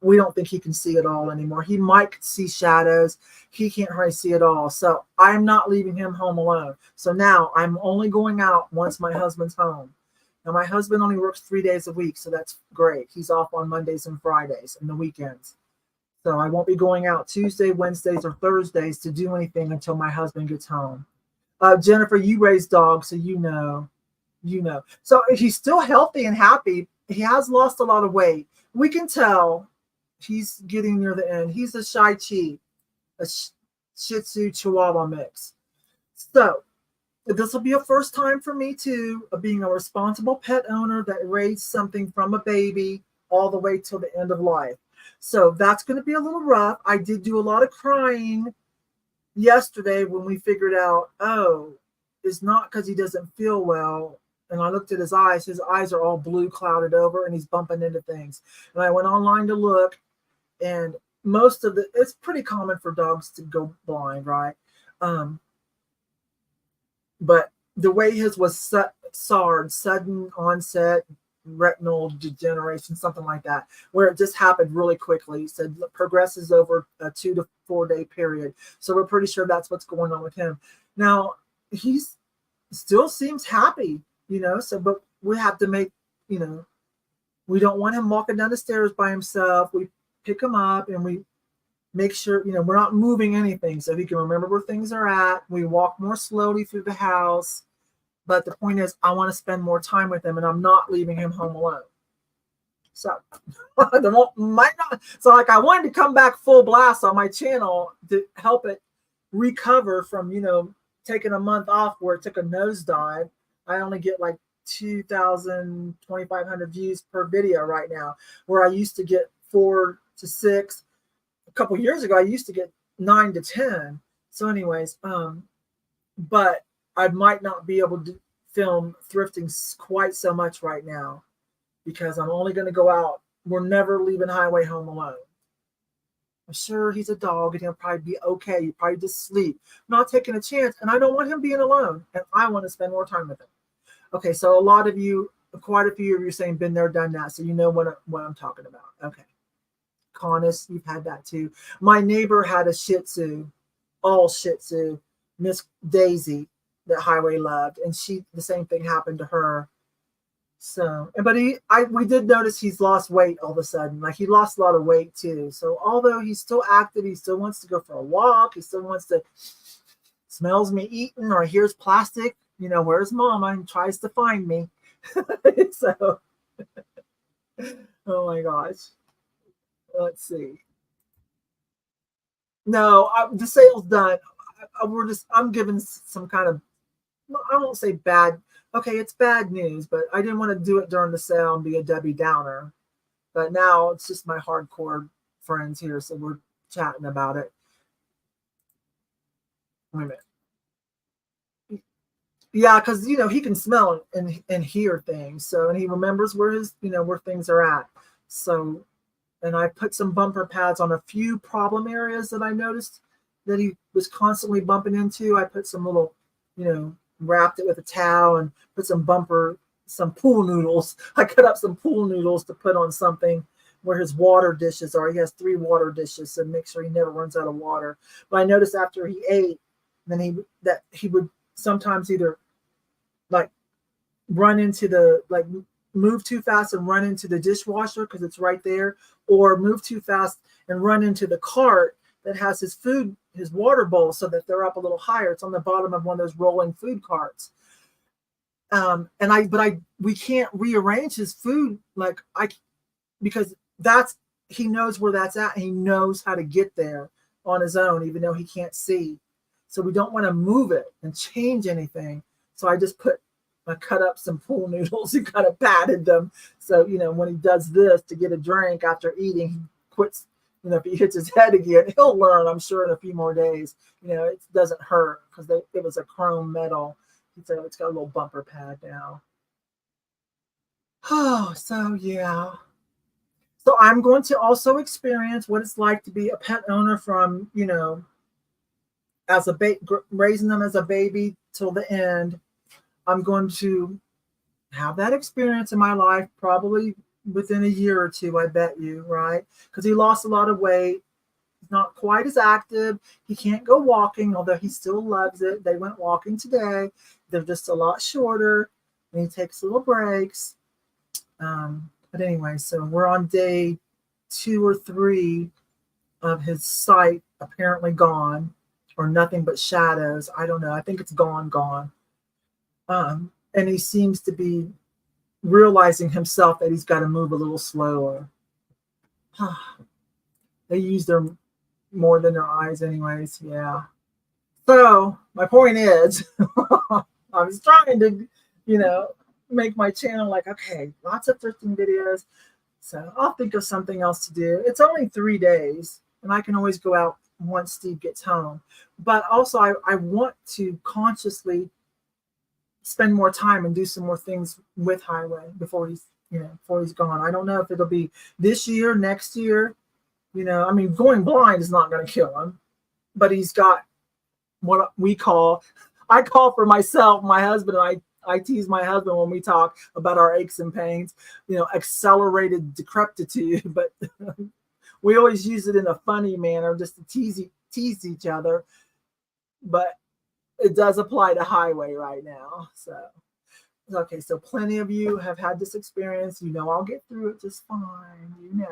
we don't think he can see at all anymore. He might see shadows. He can't hardly see at all. So I'm not leaving him home alone. So now I'm only going out once my husband's home. Now my husband only works 3 days a week, so that's great. He's off on Mondays and Fridays and the weekends. So I won't be going out Tuesday, Wednesdays, or Thursdays to do anything until my husband gets home. Jennifer, you raise dogs, so you know. So he's still healthy and happy. He has lost a lot of weight. We can tell he's getting near the end. He's a Shih Tzu, a Shih Tzu Chihuahua mix. So this will be a first time for me too, of being a responsible pet owner that raised something from a baby all the way till the end of life. So that's going to be a little rough. I did do a lot of crying yesterday when we figured out, it's not because he doesn't feel well. And I looked at his eyes are all blue clouded over and he's bumping into things. And I went online to look, and most of it's pretty common for dogs to go blind, right? But the way his was SARS, sudden onset retinal degeneration, something like that, where it just happened really quickly. He said progresses over a 2 to 4 day period. So we're pretty sure that's what's going on with him. Now, he's still seems happy, so, but we have to make, we don't want him walking down the stairs by himself. We pick him up and we make sure, we're not moving anything so he can remember where things are at. We walk more slowly through the house. But the point is, I want to spend more time with him, and I'm not leaving him home alone. So, I wanted to come back full blast on my channel to help it recover from, taking a month off where it took a nosedive. I only get like 2,000, 2,500 views per video right now, where I used to get 4 to 6. A couple years ago, I used to get 9 to 10. So anyways, but I might not be able to film thrifting quite so much right now because I'm only going to go out. We're never leaving Highway home alone. I'm sure he's a dog and he'll probably be okay. He'll probably just sleep. I'm not taking a chance, and I don't want him being alone, and I want to spend more time with him. Okay, so quite a few of you are saying been there, done that, so you know what I'm talking about. Okay. Conus, you've had that too. My neighbor had a Shih Tzu, all Shih Tzu, Miss Daisy, that Highway loved, and the same thing happened to her. So, but we did notice he's lost weight all of a sudden. Like he lost a lot of weight too. So although he's still active, he still wants to go for a walk. He still wants to smells me eating or hears plastic where's mama, and tries to find me. So, oh my gosh. Let's see. No, the sale's done. I'm giving some kind of, I won't say bad. Okay, it's bad news, but I didn't want to do it during the sale and be a Debbie Downer. But now it's just my hardcore friends here, so we're chatting about it. Wait a minute. Yeah, because he can smell and hear things. So, and he remembers where where things are at. So, and I put some bumper pads on a few problem areas that I noticed that he was constantly bumping into. I put some little, wrapped it with a towel and put some pool noodles. I cut up some pool noodles to put on something where his water dishes are. He has 3 water dishes, so make sure he never runs out of water. But I noticed after he ate, then he would sometimes either like run into move too fast and run into the dishwasher because it's right there, or move too fast and run into the cart that has his water bowl, so that they're up a little higher. It's on the bottom of one of those rolling food carts. We can't rearrange his food because he knows where that's at, and he knows how to get there on his own, even though he can't see. So we don't want to move it and change anything. So I cut up some pool noodles and kind of patted them. So, when he does this to get a drink after eating, he quits. If he hits his head again, he'll learn, I'm sure, in a few more days. It doesn't hurt because it was a chrome metal. So it's got a little bumper pad now. Oh, so yeah. So I'm going to also experience what it's like to be a pet owner from, as raising them as a baby till the end. I'm going to have that experience in my life probably within a year or two, I bet you, right? Because he lost a lot of weight. He's not quite as active. He can't go walking, although he still loves it. They went walking today. They're just a lot shorter, and he takes little breaks. But anyway, so we're on day 2 or 3 of his sight apparently gone, or nothing but shadows. I don't know. I think it's gone. And he seems to be realizing himself that he's got to move a little slower. They use their more than their eyes anyways. Yeah. So my point is, I was trying to, make my channel okay, lots of thrifting videos. So I'll think of something else to do. It's only 3 days, and I can always go out once Steve gets home. But also I want to consciously spend more time and do some more things with Highway before he's gone. I don't know if it'll be this year, next year. Going blind is not going to kill him, but he's got what I call for myself, my husband, and I tease my husband when we talk about our aches and pains, accelerated decrepitude, but we always use it in a funny manner just to tease each other. But it does apply to Highway right now. So, okay, so plenty of you have had this experience. I'll get through it just fine.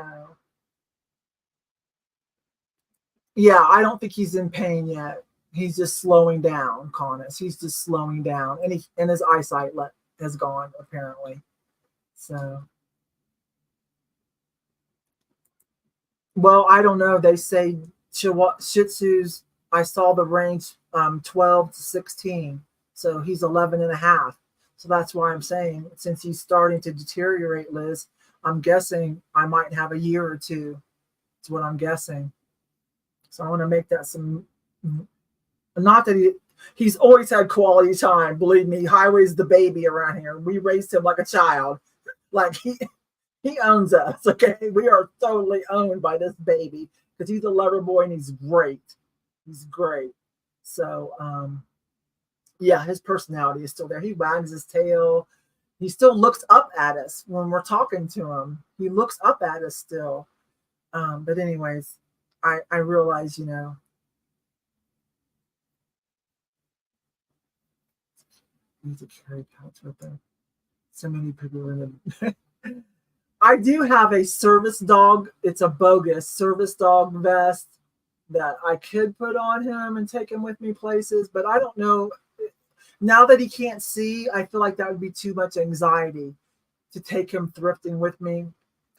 Yeah, I don't think he's in pain yet. He's just slowing down, Connors. He's just slowing down, and his eyesight has gone apparently. So, well, I don't know. They say Shih Tzus. I saw the range 12 to 16, so he's 11 and a half. So that's why I'm saying, since he's starting to deteriorate, Liz, I'm guessing I might have a year or two. That's what I'm guessing. So I want to make that not that he's always had quality time. Believe me, Highway's the baby around here. We raised him like a child. Like he owns us. Okay, we are totally owned by this baby because he's a lover boy and he's great. He's great. So yeah, his personality is still there. He wags his tail. He still looks up at us when we're talking to him. He looks up at us still. But anyways, I realize, need to carry pouch with them. So many people in it. I do have a service dog. It's a bogus service dog vest that I could put on him and take him with me places, but I don't know. Now that he can't see, I feel like that would be too much anxiety to take him thrifting with me.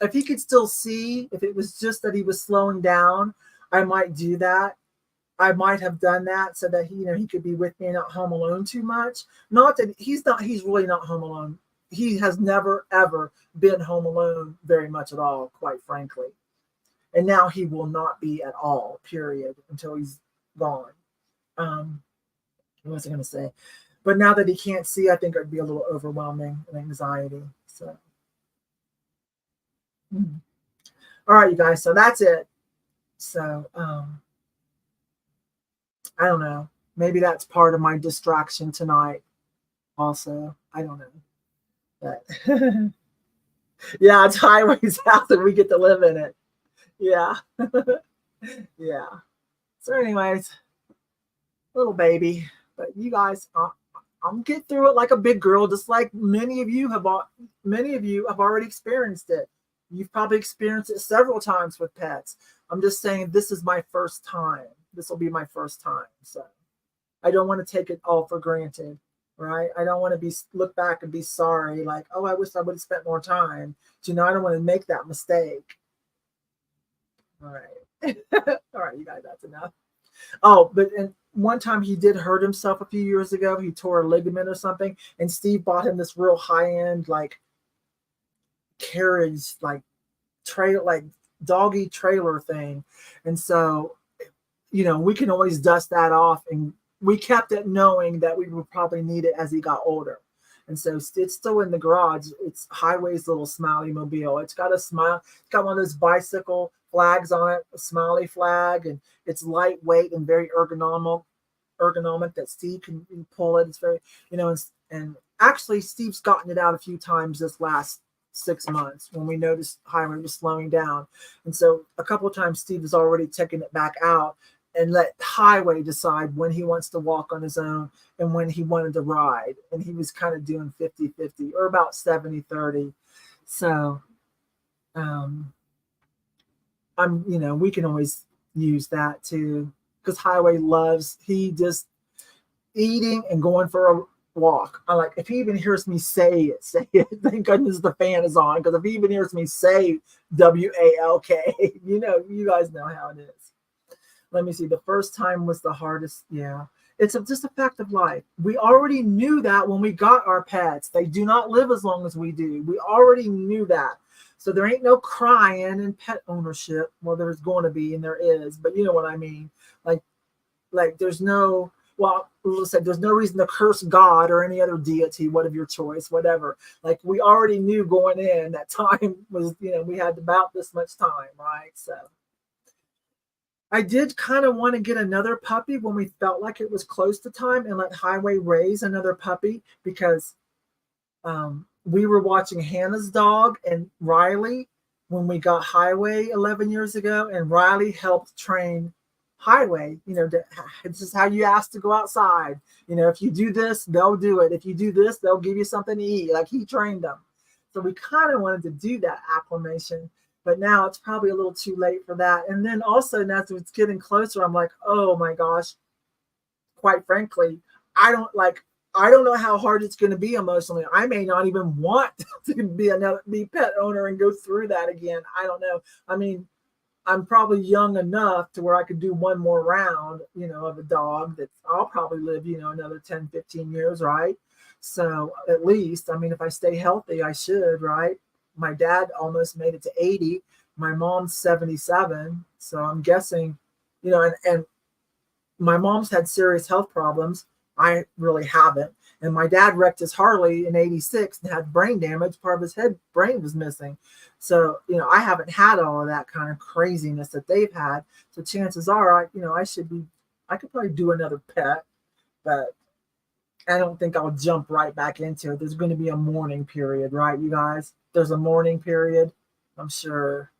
If he could still see, if it was just that he was slowing down, I might do that. I might have done that so that he could be with me and not home alone too much. Not that he's really not home alone. He has never ever been home alone very much at all, quite frankly. And now he will not be at all, period, until he's gone. What was I going to say? But now that he can't see, I think it would be a little overwhelming and anxiety. So, all right, you guys. So that's it. So, I don't know. Maybe that's part of my distraction tonight. Also, I don't know. But yeah, it's Highway's house, and we get to live in it. Yeah, yeah. So, anyways, little baby. But you guys, I'm get through it like a big girl, just like many of you have already experienced it. You've probably experienced it several times with pets. I'm just saying this is my first time. This will be my first time. So I don't want to take it all for granted, right? I don't want to look back and be sorry, like, oh, I wish I would have spent more time. I don't want to make that mistake. All right. All right, you guys, that's enough. Oh, but one time he did hurt himself a few years ago. He tore a ligament or something, and Steve bought him this real high-end, like, carriage, like doggy trailer thing. And so, we can always dust that off, and we kept it knowing that we would probably need it as he got older. And so it's still in the garage. It's Highway's little smiley mobile. It's got a smile. It's got one of those bicycle flags on it, a smiley flag, and it's lightweight and very ergonomic that Steve can pull it. It's very, and actually Steve's gotten it out a few times this last 6 months when we noticed Highway was slowing down. And so a couple of times Steve has already taken it back out and let Highway decide when he wants to walk on his own and when he wanted to ride. And he was kind of doing 50-50 or about 70-30. So we can always use that too, because Highway he just eating and going for a walk. I like, if he even hears me say it. Thank goodness the fan is on, because if he even hears me say WALK, you guys know how it is. Let me see. The first time was the hardest. Yeah, it's just a fact of life. We already knew that when we got our pets. They do not live as long as we do. We already knew that. So there ain't no crying in pet ownership. Well, there's going to be, and there is, but you know what I mean. Like there's no, well, let's say there's no reason to curse God or any other deity, what of your choice, whatever. Like we already knew going in that time was, we had about this much time, right? So I did kind of want to get another puppy when we felt like it was close to time and let Highway raise another puppy, because we were watching Hannah's dog and Riley when we got Highway 11 years ago, and Riley helped train Highway. This is how you ask to go outside. If you do this, they'll do it. If you do this, they'll give you something to eat. Like he trained them. So we kind of wanted to do that acclimation. But now it's probably a little too late for that. And then also now as it's getting closer, I'm like, oh my gosh, quite frankly, I don't know how hard it's going to be emotionally. I may not even want to be pet owner and go through that again. I don't know. I mean, I'm probably young enough to where I could do one more round, of a dog that I'll probably live, another 10, 15 years, right? So at least, I mean, if I stay healthy, I should, right? My dad almost made it to 80. My mom's 77. So I'm guessing, and my mom's had serious health problems. I really haven't. And my dad wrecked his Harley in 86 and had brain damage. Part of his brain was missing. So, I haven't had all of that kind of craziness that they've had. So chances are, I could probably do another pet, but I don't think I'll jump right back into it. There's going to be a mourning period, right, you guys? There's a mourning period. I'm sure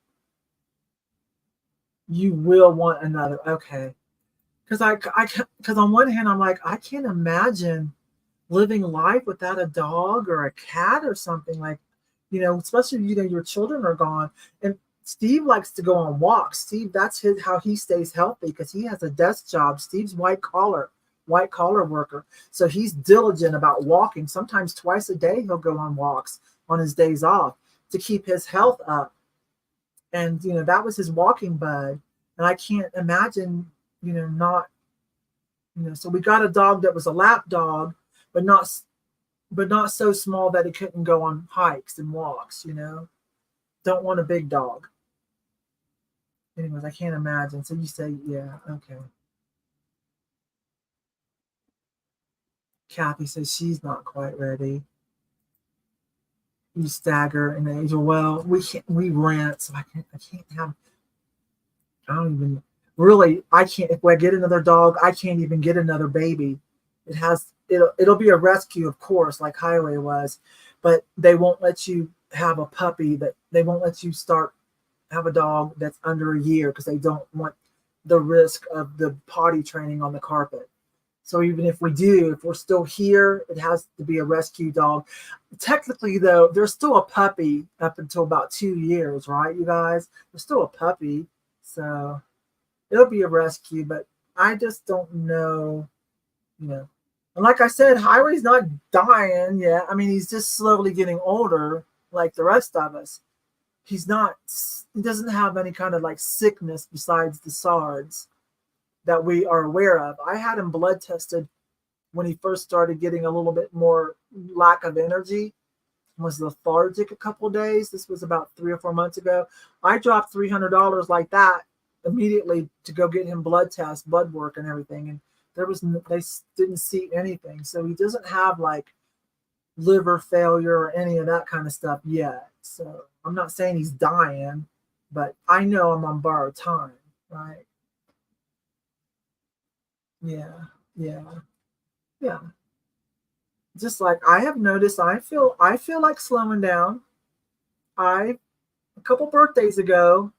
you will want another. Okay. Because on one hand, I'm like, I can't imagine living life without a dog or a cat or something, like, especially, your children are gone. And Steve likes to go on walks. Steve, that's how he stays healthy, because he has a desk job. Steve's white collar, white collar worker. So he's diligent about walking. Sometimes twice a day he'll go on walks on his days off to keep his health up. And, you know, that was his walking bud. And I can't imagine, you know, not, you know, so we got a dog that was a lap dog, but not so small that he couldn't go on hikes and walks, you know. Don't want a big dog. Anyways, I can't imagine. So you say, yeah, okay. Kathy says she's not quite ready. You stagger in age. Well, we rent, so I can't have, I don't even really, I can't, if I get another dog, I can't even get another baby. It'll be a rescue, of course, like Highway was, but they won't let you have a puppy, that they won't let you have a dog that's under a year, because they don't want the risk of the potty training on the carpet. So even if we're still here, it has to be a rescue dog. Technically, though, there's still a puppy up until about 2 years, right, you guys? There's still a puppy. So it'll be a rescue, but I just don't know, you know. And like I said, Highway's not dying yet. I mean, he's just slowly getting older like the rest of us. He doesn't have any kind of like sickness besides the SARS that we are aware of. I had him blood tested when he first started getting a little bit more lack of energy, was lethargic a couple of days. This was about 3 or 4 months ago. I dropped $300 like that immediately to go get him blood tests, blood work and everything. And they didn't see anything. So he doesn't have like liver failure or any of that kind of stuff yet. So I'm not saying he's dying, but I know I'm on borrowed time, right? Yeah. Just like I have noticed, I feel like slowing down. A couple birthdays ago,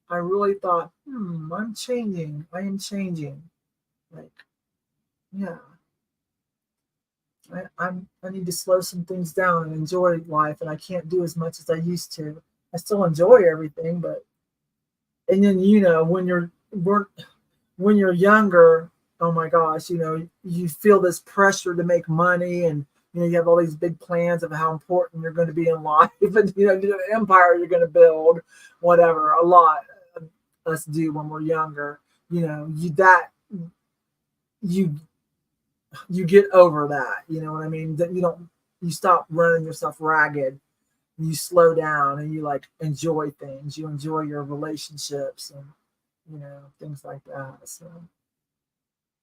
I really thought, I'm changing. I am changing. Like, yeah. I need to slow some things down and enjoy life, and I can't do as much as I used to. I still enjoy everything, and then, you know, when you're younger, oh my gosh, you know, you feel this pressure to make money, and you know, you have all these big plans of how important you're going to be in life, and you know, the empire you're going to build, whatever. A lot of us do when we're younger. You know, you get over that. You know what I mean? That you stop running yourself ragged. You slow down and you like enjoy things. You enjoy your relationships and, you know, things like that. So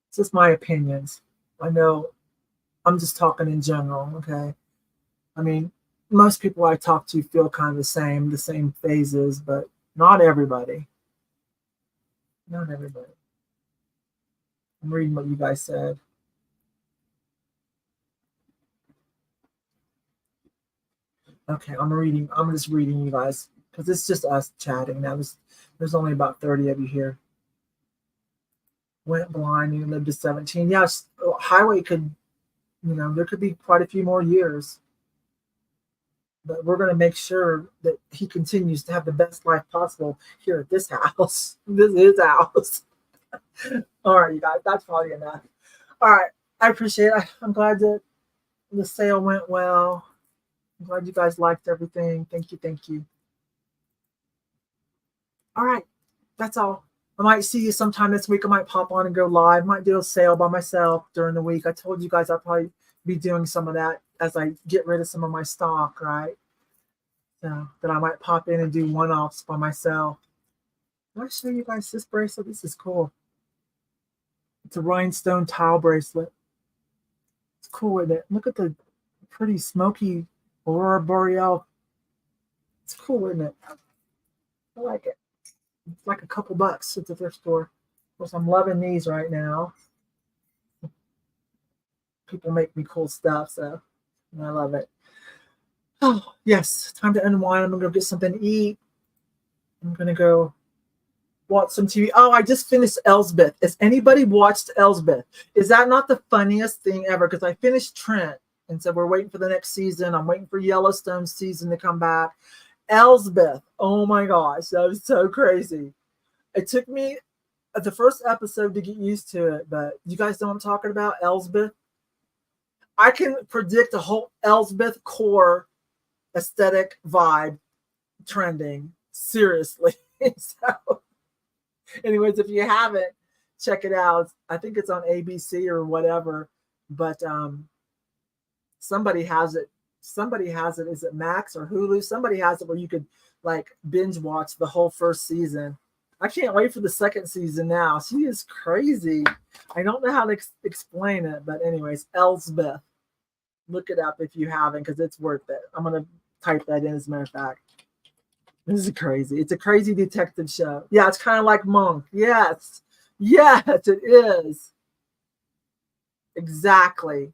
it's just my opinions. I know I'm just talking in general, okay? I mean, most people I talk to feel kind of the same phases, but not everybody. Not everybody. I'm reading what you guys said. Okay, I'm just reading you guys because it's just us chatting. There's only about 30 of you here. Went blind and lived to 17. Yes, Highway could, you know, there could be quite a few more years. But we're going to make sure that he continues to have the best life possible here at this house. This is his house. All right, you guys, that's probably enough. All right, I appreciate it. I'm glad that the sale went well. I'm glad you guys liked everything. Thank you. All right, that's all. I might see you sometime this week. I might pop on and go live. Might do a sale by myself during the week. I told you guys I'll probably be doing some of that as I get rid of some of my stock, right? So that I might pop in and do one-offs by myself. Can I show you guys this bracelet? This is cool. It's a rhinestone tile bracelet. It's cool, isn't it? Look at the pretty smoky Aurora Boreal. It's cool, isn't it? I like it. It's like a couple bucks at the thrift store. Of course, I'm loving these right now. People make me cool stuff, so I love it. Oh, yes, time to unwind. I'm going to go get something to eat. I'm going to go watch some TV. Oh, I just finished Elsbeth. Has anybody watched Elsbeth? Is that not the funniest thing ever? Because I finished Trent, and so we're waiting for the next season. I'm waiting for Yellowstone season to come back. Elsbeth, oh my gosh, that was so crazy. It took me the first episode to get used to it, but you guys know what I'm talking about? Elsbeth. I can predict a whole Elsbeth core aesthetic vibe trending. Seriously. So, anyways, if you haven't, check it out. I think it's on ABC or whatever, but somebody has it. Somebody has it. Is it Max or Hulu? Somebody has it where you could like binge watch the whole first season. I can't wait for the second season now. She is crazy. I don't know how to explain it, but anyways, Elsbeth. Look it up if you haven't, because it's worth it. I'm going to type that in as a matter of fact. This is crazy. It's a crazy detective show. Yeah, it's kind of like Monk. Yes. Yes, it is. Exactly.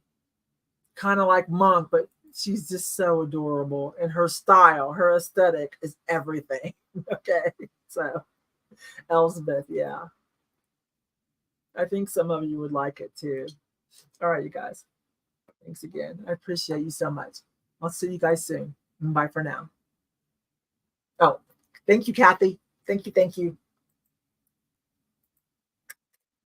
Kind of like Monk, but she's just so adorable. And her style, her aesthetic is everything. Okay. So, Elsbeth, yeah. I think some of you would like it too. All right, you guys. Thanks again. I appreciate you so much. I'll see you guys soon. Bye for now. Oh, thank you, Kathy. Thank you. Thank you.